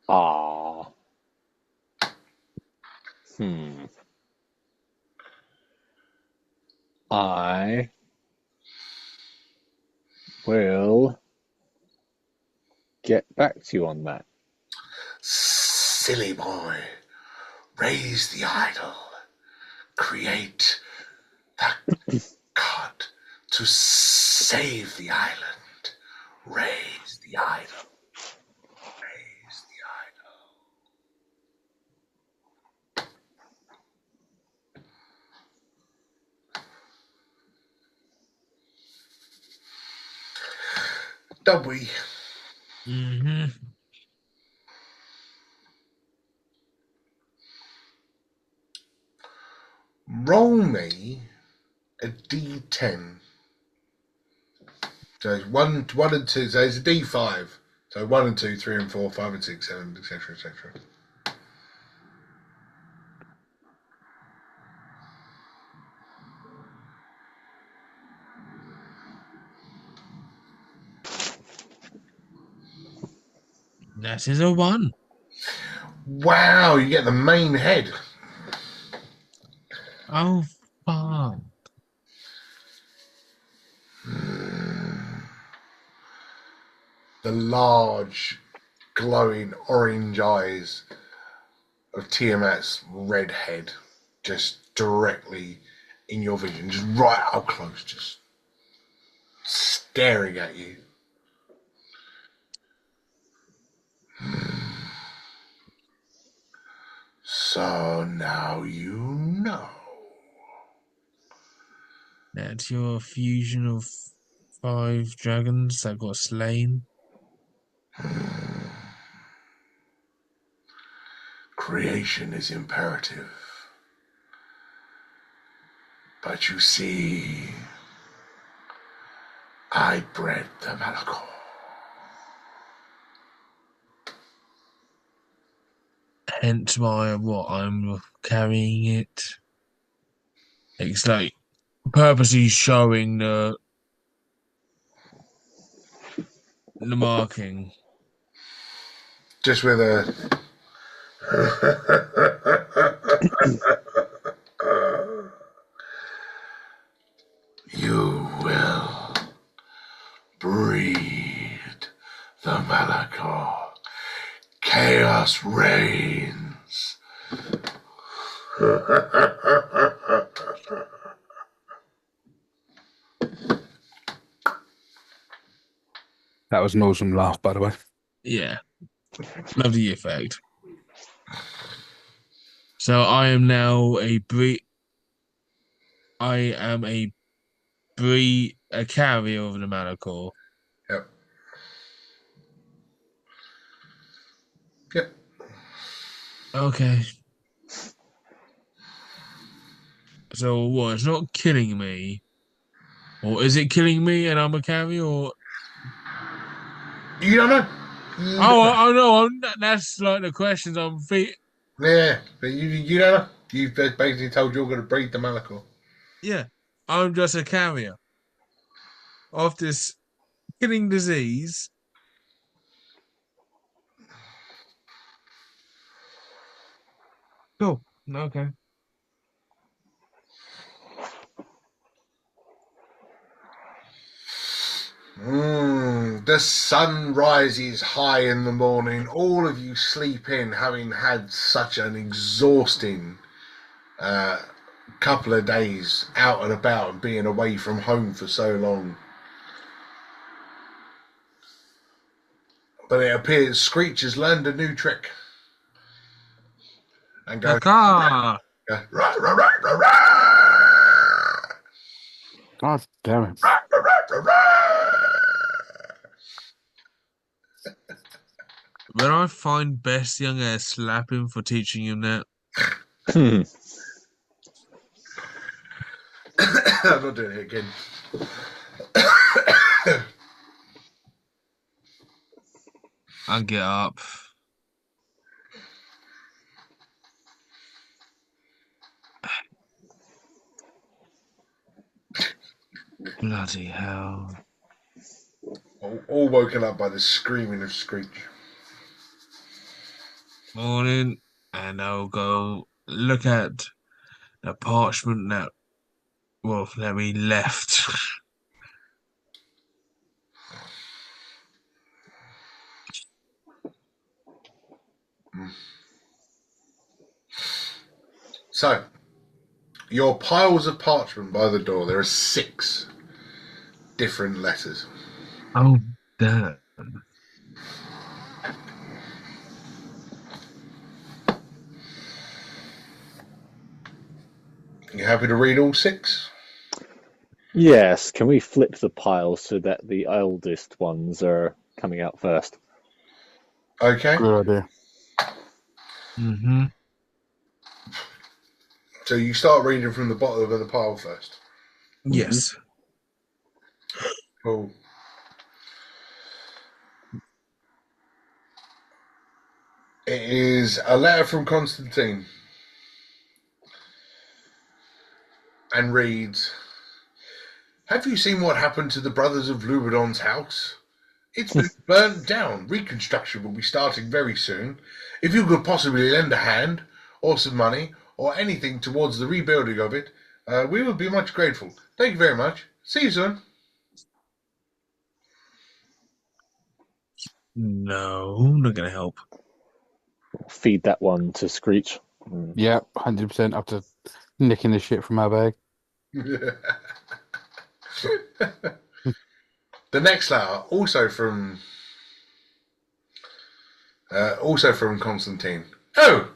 Ah. I will get back to you on that. Silly boy, raise the idol, create the god to save the island. Raise the idol. Raise the idol. Don't we? Mm-hmm. Roll me a D10. So it's one and two. So it's a D5. So 1 and 2, 3 and 4, 5 and 6, 7, etc., etc. That is a 1. Wow, you get the main head. Oh, fuck. The large, glowing orange eyes of Tiamat's red head just directly in your vision, just right up close, just staring at you. So now you know. That's your fusion of 5 dragons that got slain. Creation is imperative. But you see, I bred the Malachor. Hence why I'm carrying it. It's like purposely showing the marking. Just with a you will breed the Malachor. Chaos reigns. That was an awesome laugh, by the way. Yeah. Love the effect. So I am now a carrier of the Malachor. Yep. Yep. Okay. So what? It's not killing me, or is it killing me and I'm a carrier? Or You don't know. I know. That's like the questions I'm feeling. Yeah, but you don't know. You've basically told you're going to breed the Malachor. Yeah, I'm just a carrier of this killing disease. Cool. Okay. The sun rises high in the morning. All of you sleep in, having had such an exhausting couple of days out and about and being away from home for so long. But it appears Screech has learned a new trick. And goes, Kaka. rah, rah, rah, rah, rah, God damn it. rah, rah, rah, rah. When I find Bessie, I'm gonna slap him for teaching him that. I'm not doing it again. I get up. Bloody hell. All woken up by the screaming of Screech. Morning, and I'll go look at the parchment that we left. So, your piles of parchment by the door, there are 6 different letters. Oh, damn. You happy to read all 6? Yes, can we flip the pile so that the oldest ones are coming out first? Okay. Good idea. Mm-hmm. So you start reading from the bottom of the pile first. Yes. Cool. It is a letter from Constantine. And reads, "Have you seen what happened to the brothers of Lubadon's house? It's been burnt down. Reconstruction will be starting very soon. If you could possibly lend a hand, or some money, or anything towards the rebuilding of it, we would be much grateful. Thank you very much. See you soon." No, I'm not gonna help. Feed that one to Screech. Mm. Yeah, 100% after nicking the shit from our bag. The next letter, also from Constantine. "Oh,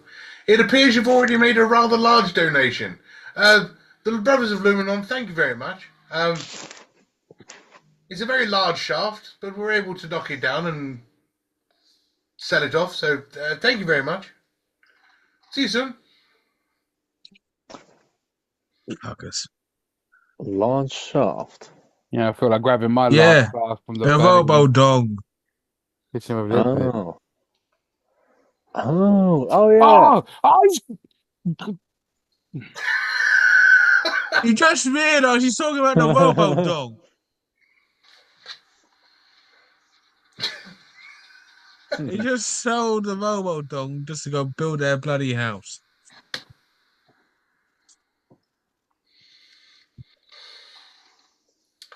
it appears you've already made a rather large donation. The brothers of Luminon, thank you very much. It's a very large shaft, but we're able to knock it down and sell it off, so thank you very much. See you soon." Fuckers. Large shaft. Yeah, I feel like grabbing my Yeah, last glass from the the bag Robo and Dong. hitting him with this bit. Oh. Oh, yeah. Oh! You just realised he's talking about the Robo Dong. He just sold the Robo Dong just to go build their bloody house.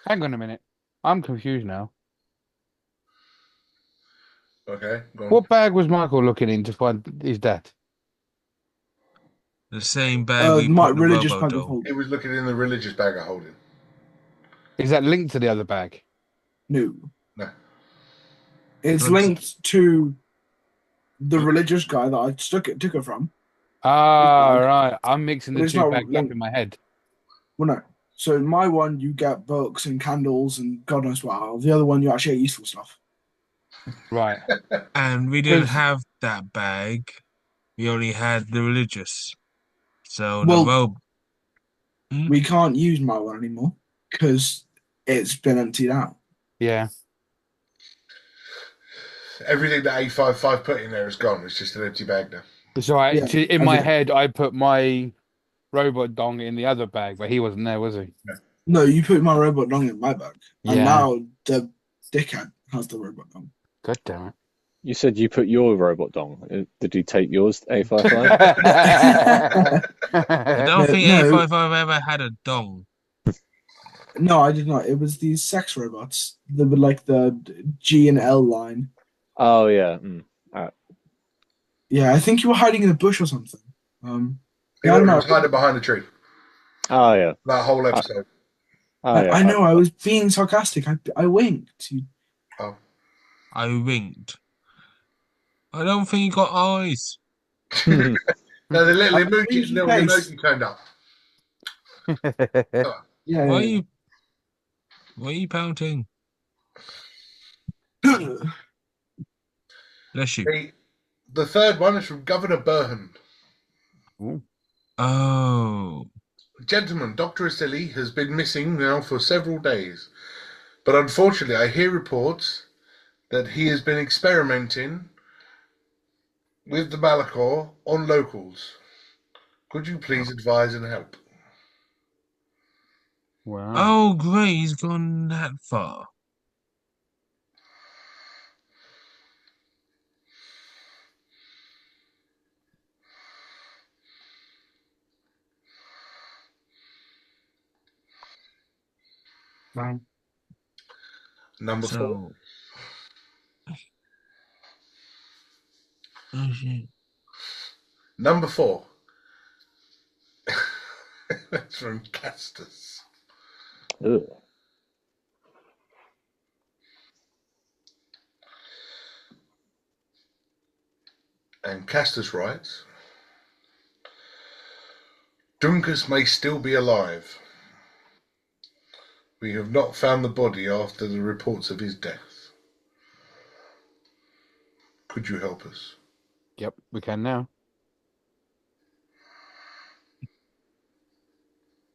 Hang on a minute. I'm confused now. Okay, go on. What bag was Michael looking in to find his dad? The same bag we My put the religious Robo bag of Dong. holding. He was looking in the religious bag of holding. Is that linked to the other bag? No. No. It's Looks- linked to the religious guy that I took it from. Ah, bag. right. I'm mixing But the it's two not bags up linked. in my head. Well, no. So in my one, you get books and candles and God knows what. Out of the other one, you actually get useful stuff. Right. And we didn't Because- have that bag. We only had the religious. So Well, the Robo. we can't use my one anymore because it's been emptied out. Yeah. Everything that 855 put in there is gone. It's just an empty bag now. So Yeah, in I my did. head, I put my robot dong in the other bag, but he wasn't there, was he? No, you put my robot dong in my bag, and Yeah. now the dickhead has the robot dong. God damn You said you put your robot dong. Did you take yours, A55? it. I don't think No. 855 ever had a dong. No, I did not. It was these sex robots. They were like the G and L line. Oh, yeah. Yeah, I think you were hiding in a bush or something. He Yeah, I don't know. was hiding behind a tree. Oh, yeah. That whole episode. Oh, yeah. I know. I was being sarcastic. I winked. I winked. I don't think he got eyes. No, the little Where's emoji, your little face? emoji turned up. Yeah. Why are you pouting? yeah. Bless you. The third one is from Governor Burhan. Ooh. Oh. Gentlemen, Dr. Asili has been missing now for several days, but unfortunately I hear reports that he has been experimenting with the Malachor on locals. Could you please advise and help? Wow. Oh, great. He's gone that far. Right. Number 4. So, oh shit. Number 4. That's from Castus. Ugh. And Castus writes, Dunkus may still be alive. We have not found the body after the reports of his death. Could you help us? Yep, we can now.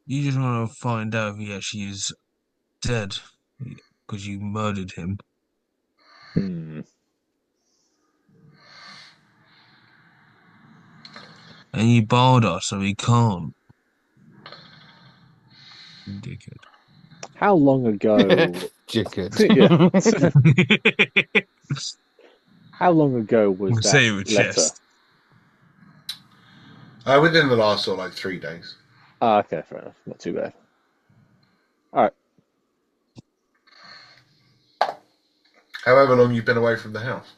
You just want to find out if he actually is dead because you murdered him. Hmm. And you barred us, so he can't. Dickhead. How long ago? Chicken. Yeah. How long ago was that Say it with letter? chest. Within the last sort of 3 days. Ah, okay, fair enough. Not too bad. All right. However long you've been away from the house.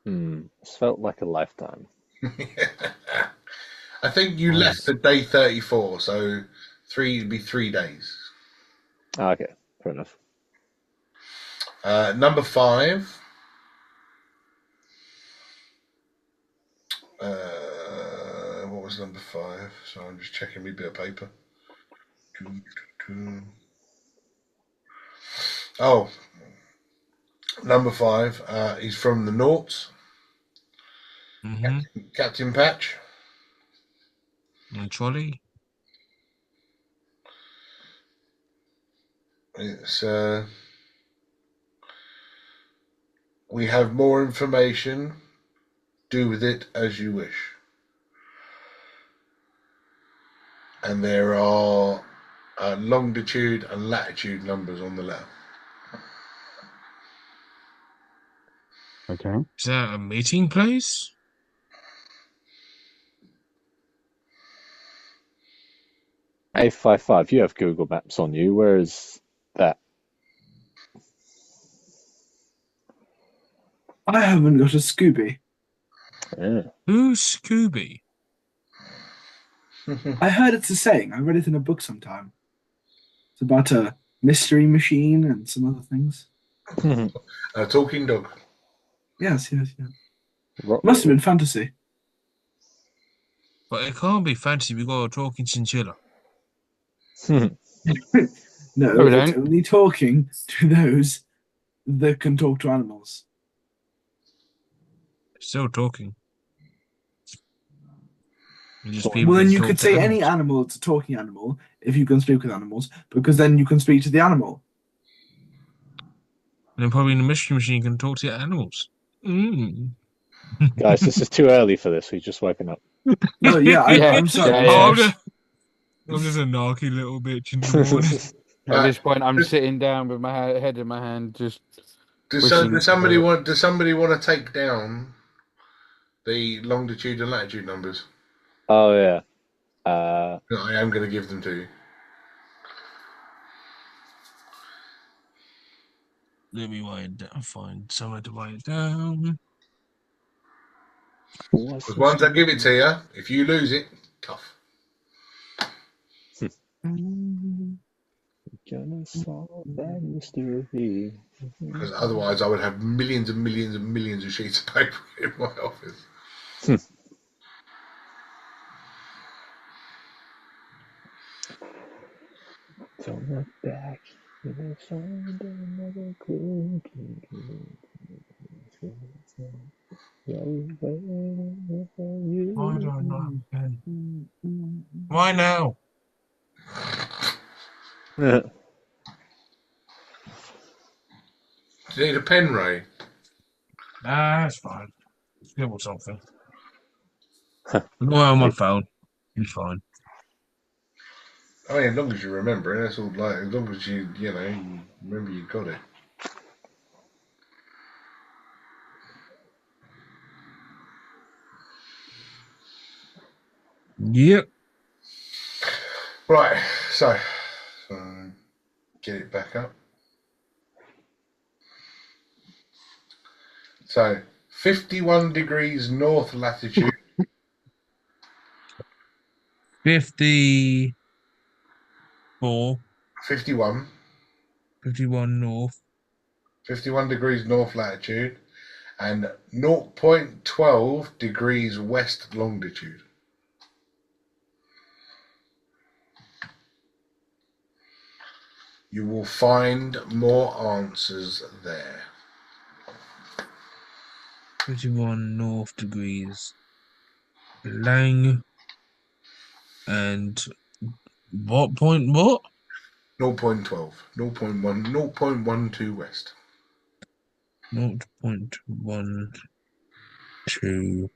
This felt like a lifetime. I think you left at day 34, so it'd be 3 days. Ah, okay, fair enough. Number 5. What was number 5? So I'm just checking my bit of paper. Oh, number 5 is from the Noughts. Mm-hmm. Captain Patch. And trolley. It's we have more information. Do with it as you wish. And there are longitude and latitude numbers on the letter. Okay. Is that a meeting place? A55, you have Google Maps on you. Where is that? I haven't got a Scooby. Yeah. Who's Scooby? I heard it's a saying. I read it in a book sometime. It's about a mystery machine and some other things. A talking dog. Yes, yes, yes. Ro- Must have been fantasy. But it can't be fantasy. We got a talking chinchilla. No, No, we it's don't. only talking to those that can talk to animals. Still talking. And just Well, people Well, then that you talk could to say animals. any animal is a talking animal if you can speak with animals, because then you can speak to the animal. And then probably the mystery machine can talk to animals. Mm. Guys, this is too early for this. We've just woken up. No, yeah, Yeah, I'm sorry. yeah, Oh, I'm just a narky little bitch in the morning. At this point, I'm sitting down with my head in my hand, just Does somebody want to take down the longitude and latitude numbers? Oh yeah. I am going to give them to you. Let me write it down. Find somewhere to write it down. Because once I give it to you, if you lose it, tough. Gonna solve that mystery. Because otherwise, I would have millions and millions and millions of sheets of paper in my office. Don't look back. You will find another clue. Why now? Do you need a pen, Ray? Nah, it's fine. Scribble something. Go on my phone. It's fine. I mean, as long as you remember it, that's all. Like, as long as you remember you got it. Yep. Right. So, get it back up. So, 51 degrees north latitude. 54, 51. 51 north. 51 degrees north latitude. And 0.12 degrees west longitude. You will find more answers there. 51 north degrees. Lang. And what point? What? 0.12. 0.1. 0.12 west. 0.12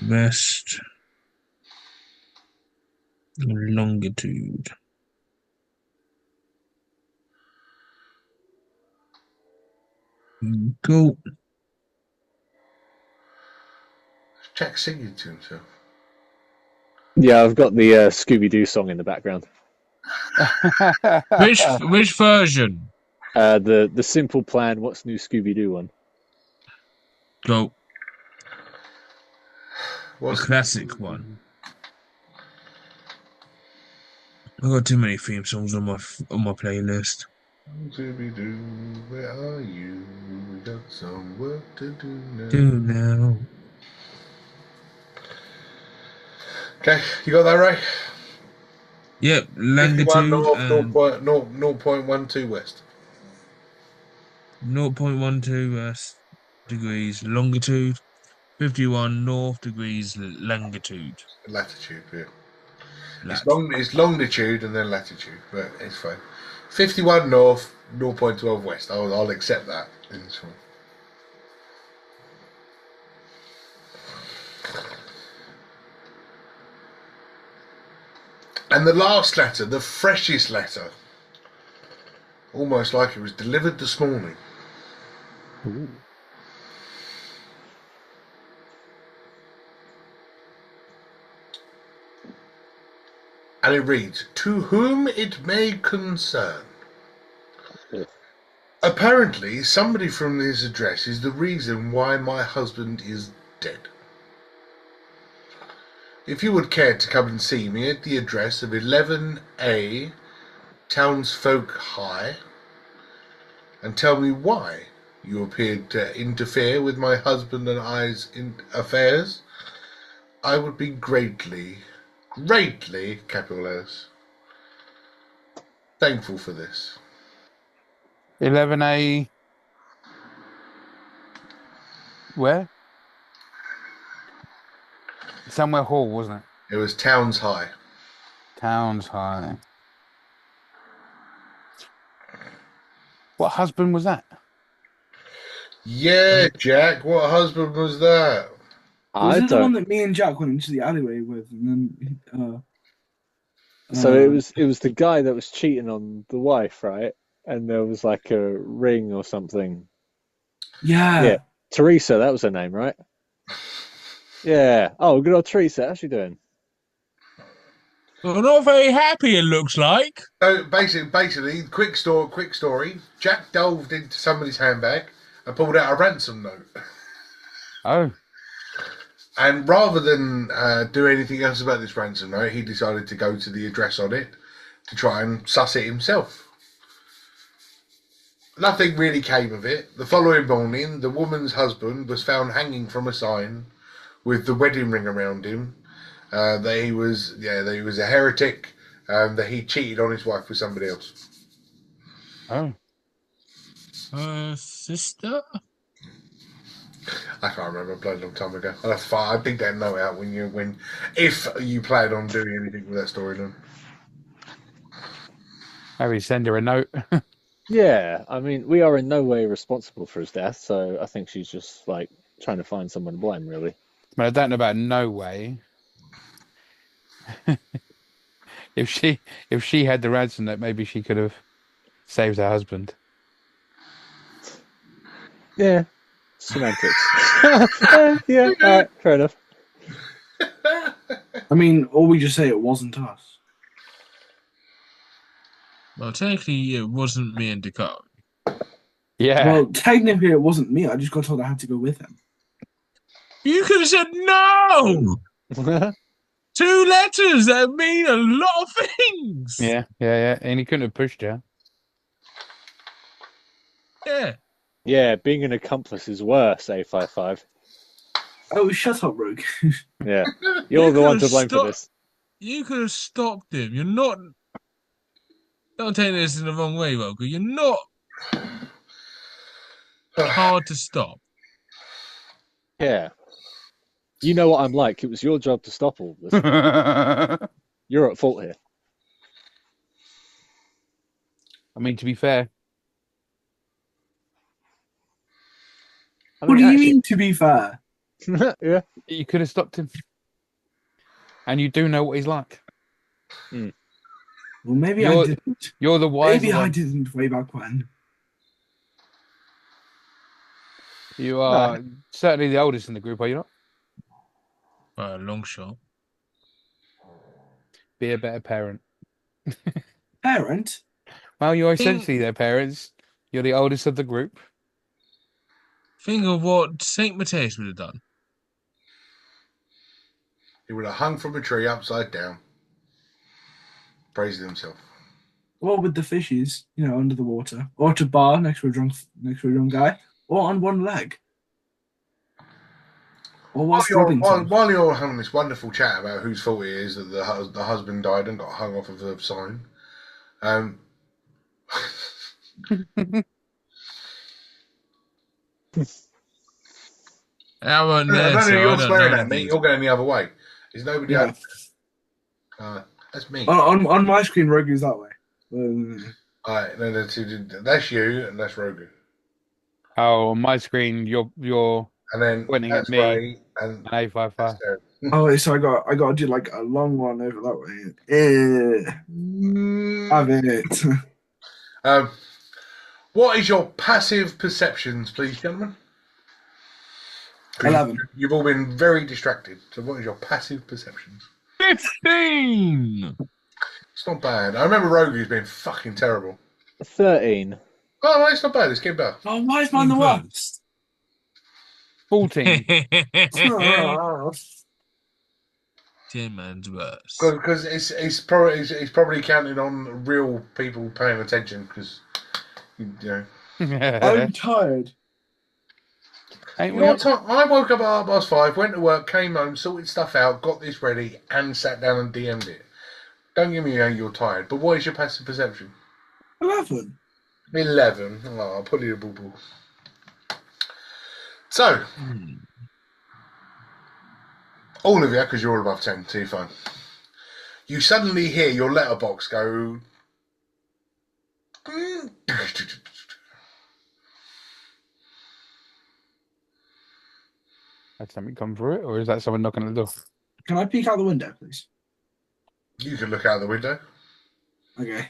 west longitude. Cool. Jack singing to himself. Yeah, I've got the Scooby Doo song in the background. Which version? The Simple Plan, What's New Scooby Doo one. Go. What's The classic one. I got too many theme songs on my playlist. Scooby-Doo, where are you? We got some work to do now. Do now. Okay, you got that right? Yep, 51 longitude north, and 0.12 west. 0.12 degrees longitude, 51 north degrees longitude. Latitude, yeah. Lat. It's longitude and then latitude, but it's fine. 51 north, 0.12 west. I'll accept that in this one. And the last letter, the freshest letter, almost like it was delivered this morning. Ooh. And it reads, "To whom it may concern." Ugh. Apparently, somebody from this address is the reason why my husband is dead. If you would care to come and see me at the address of 11A Townsfolk High and tell me why you appeared to interfere with my husband and I's affairs, I would be greatly, capital S, thankful for this. 11A. Where? Somewhere Hall, wasn't it? It was Towns High. Towns High. What husband was that? Yeah, Jack, what husband was that? Was I it the one don't. that me and Jack went into the alleyway with, and then So it was the guy that was cheating on the wife, right? And there was like a ring or something. yeah. Yeah, Teresa, that was her name, right? Yeah. Oh, good old Teresa. How's she doing? Well, not very happy, it looks like. So basically, quick story. Jack delved into somebody's handbag and pulled out a ransom note. Oh, And rather than do anything else about this ransom note, he decided to go to the address on it to try and suss it himself. Nothing really came of it. The following morning, the woman's husband was found hanging from a sign with the wedding ring around him. That he was a heretic, that he cheated on his wife with somebody else. oh. Sister? I can't remember. A bloody long time ago. Oh, that's fine. I think that note out if you plan on doing anything with that storyline. Maybe send her a note. Yeah, I mean, we are in no way responsible for his death, so I think she's just like trying to find someone to blame, really. But I don't know about no way. If she had the ransom note, maybe she could have saved her husband. Yeah, semantics. Yeah, all right, fair enough. I mean, or we just say it wasn't us. Well, technically, it wasn't me and Dakar. Yeah. Well, technically, it wasn't me. I just got told I had to go with him. You could have said no! 2 letters that mean a lot of things! Yeah. And he couldn't have pushed her. Yeah. Yeah, being an accomplice is worse, A55. Oh, shut up, Rogue. Yeah, you're the one to could've blame for this. You could have stopped him. You're not. Don't take this in the wrong way, Roger. You're not hard to stop. Yeah. You know what I'm like. It was your job to stop all this. You're at fault here. I mean, to be fair, I What mean, do you actually- mean, to be fair? Yeah. you could have stopped him. And you do know what he's like. Well, maybe I You're- didn't. You're the wiser Maybe I one. didn't way back when. You are certainly the oldest in the group, are you not? By a long shot. Be a better parent. Parent? Well, you're essentially their parents. You're the oldest of the group. Think of what St. Matthias would have done. He would have hung from a tree upside down, praising himself. Or with the fishes, under the water, or at a bar next to a drunk guy, or on one leg. Or whilst robbing someone. While you're having this wonderful chat about whose fault it is that the husband died and got hung off of the sign, I wasn't I there, don't so know, I you're don't swearing know at me. anything. You're going the other way. Is nobody Yeah. else? That's me. On my screen, Rogue's that way. Alright, no, that's you and that's Rogu. Oh, on my screen, you're And then Pointing that's at me. Ray and an A55. that's Sarah. Oh, so I got to do like a long one over that way. Have it. What is your passive perceptions, please, gentlemen? 'Cause 11. You've all been very distracted. So, what is your passive perceptions? 15! It's not bad. I remember Rogu's been fucking terrible. 13. Oh, no, it's not bad. It's getting better. Oh, why is mine the Good. worst? 14. Tin Man's worse. Because it's probably counting on real people paying attention. Because I'm tired. Ain't You we know all? what, I woke up at 5:30, went to work, came home, sorted stuff out, got this ready, and sat down and DM'd it. Don't give me you're tired, but what is your passive perception? 11. 11. Oh, I'll put you a boo boo. So, all of you, because you're all above 10, so you're fine. You suddenly hear your letterbox go. Had something come through it, or is that someone knocking at the door? Can I peek out the window, please? You can look out the window. Okay.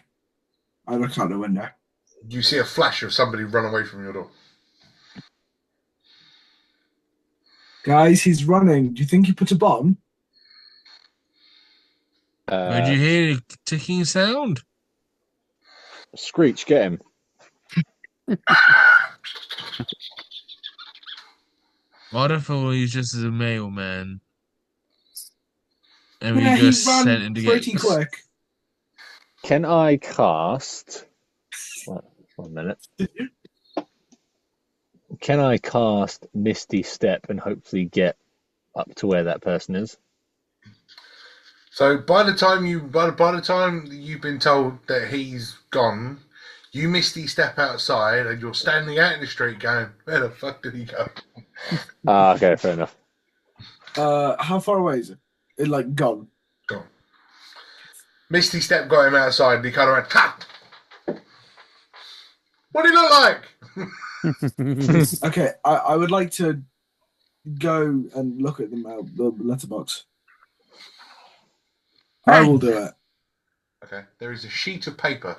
I look out the window. You see a flash of somebody run away from your door. Guys, he's running. Do you think he put a bomb? Did you hear the ticking sound? Screech, get him. I thought he was just as a mailman. And we Yeah, he just sent him ran to pretty get. quick. Can I cast... One minute. Can I cast Misty Step and hopefully get up to where that person is? So by the time you've been told that he's gone, you misty step outside and you're standing out in the street going, "Where the fuck did he go?" Ah, okay, fair enough. How far away is it? It like gone. Gone. Misty Step got him outside and he kind of went, ha! What do he look like? Okay, I would like to go and look at the letterbox. I will do it. Okay, there is a sheet of paper.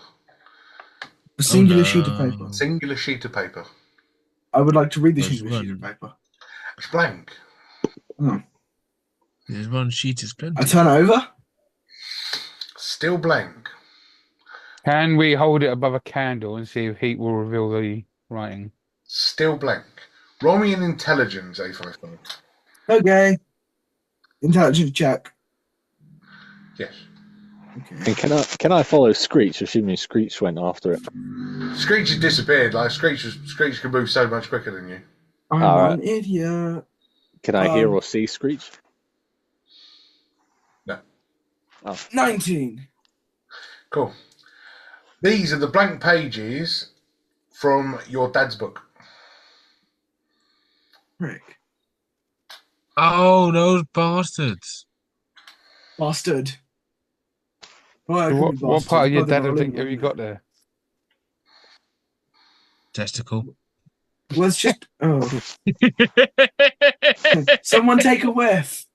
A singular no. sheet of paper. Singular sheet of paper. I would like to read the There's singular sheet of one. paper. It's blank. Oh. There's one sheet is I plenty. turn it over. Still blank. Can we hold it above a candle and see if heat will reveal the writing? Still blank. Roll me an intelligence, A55. Okay. Intelligence check. Yes. Okay. And can I follow Screech, assuming Screech went after it? Screech has disappeared. Like Screech can move so much quicker than you. I'm All right. an idiot. Can I hear or see Screech? No. Oh. 19. Cool. These are the blank pages from your dad's book. Rick. Oh, those bastards. Bastard. Well, So what part of your dad have you got there? Testicle. Let's just. Oh. Someone take a whiff.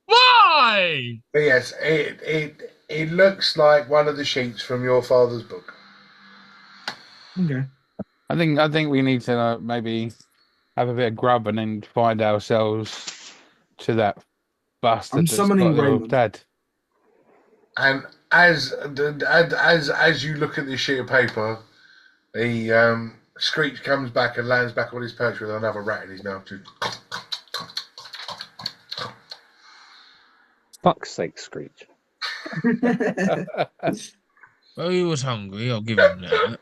Why? But yes, it looks like one of the sheets from your father's book. Okay. I think we need to maybe have a bit of grub and then find ourselves to that bastard I'm that's summoning got your Raymond. dad. And as you look at this sheet of paper, the Screech comes back and lands back on his perch with another rat in his mouth. Fuck's sake, Screech. Well, he was hungry. I'll give him that.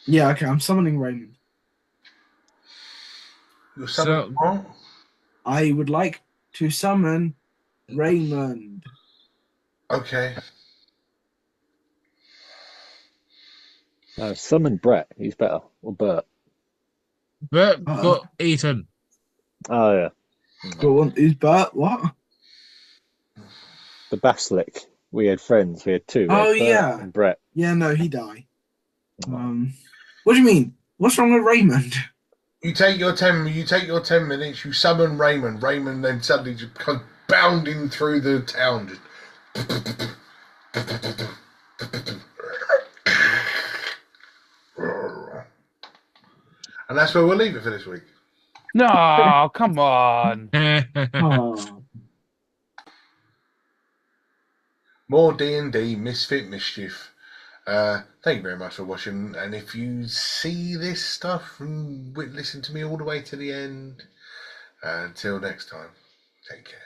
Yeah, okay, I'm summoning Raymond. You're summoning what? I would like to summon Raymond. Okay. No, summon Brett. He's better. Or Bert. Bert got eaten. Oh, yeah. Go on, is Bert what? The Basilic. We had friends. We had two. We had Bert yeah. and Brett. Yeah, no, he died. What do you mean? What's wrong with Raymond? You take your 10 minutes, you summon Raymond. Raymond then suddenly just comes bounding through the town. And that's where we'll leave it for this week. No, come on. Oh. More D&D, Misfit Mischief. Thank you very much for watching. And if you see this stuff and listen to me all the way to the end, until next time, take care.